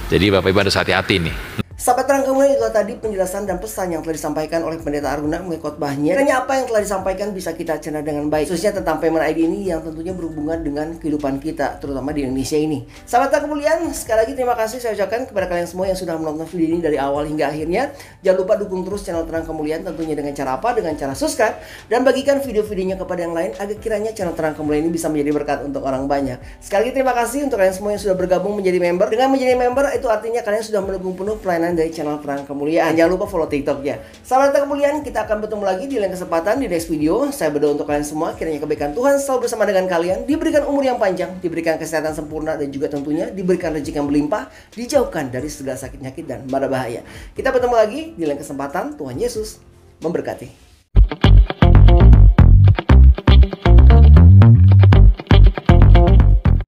Jadi Bapak Ibu harus hati-hati nih. Sahabat Terang Kemuliaan, itulah tadi penjelasan dan pesan yang telah disampaikan oleh Pendeta Aruna mengenai khotbahnya. Kiranya apa yang telah disampaikan bisa kita cerna dengan baik, khususnya tentang Payment ID ini yang tentunya berhubungan dengan kehidupan kita, terutama di Indonesia ini. Sahabat Terang Kemuliaan, sekali lagi terima kasih saya ucapkan kepada kalian semua yang sudah menonton video ini dari awal hingga akhirnya. Jangan lupa dukung terus channel Terang Kemuliaan, tentunya dengan cara apa? Dengan cara subscribe dan bagikan video-videonya kepada yang lain agar kiranya channel Terang Kemuliaan ini bisa menjadi berkat untuk orang banyak. Sekali lagi terima kasih untuk kalian semua yang sudah bergabung menjadi member. Dengan menjadi member itu artinya kalian sudah mendukung penuh pelayanan dari channel Terang Kemuliaan. Jangan lupa follow TikToknya. Sahabat Terang Kemuliaan, kita akan bertemu lagi di lain kesempatan di next video. Saya berdoa untuk kalian semua, kiranya kebaikan Tuhan selalu bersama dengan kalian, diberikan umur yang panjang, diberikan kesehatan sempurna, dan juga tentunya diberikan rezeki yang berlimpah, dijauhkan dari segala sakit nyakit dan mara bahaya. Kita bertemu lagi di lain kesempatan. Tuhan Yesus memberkati.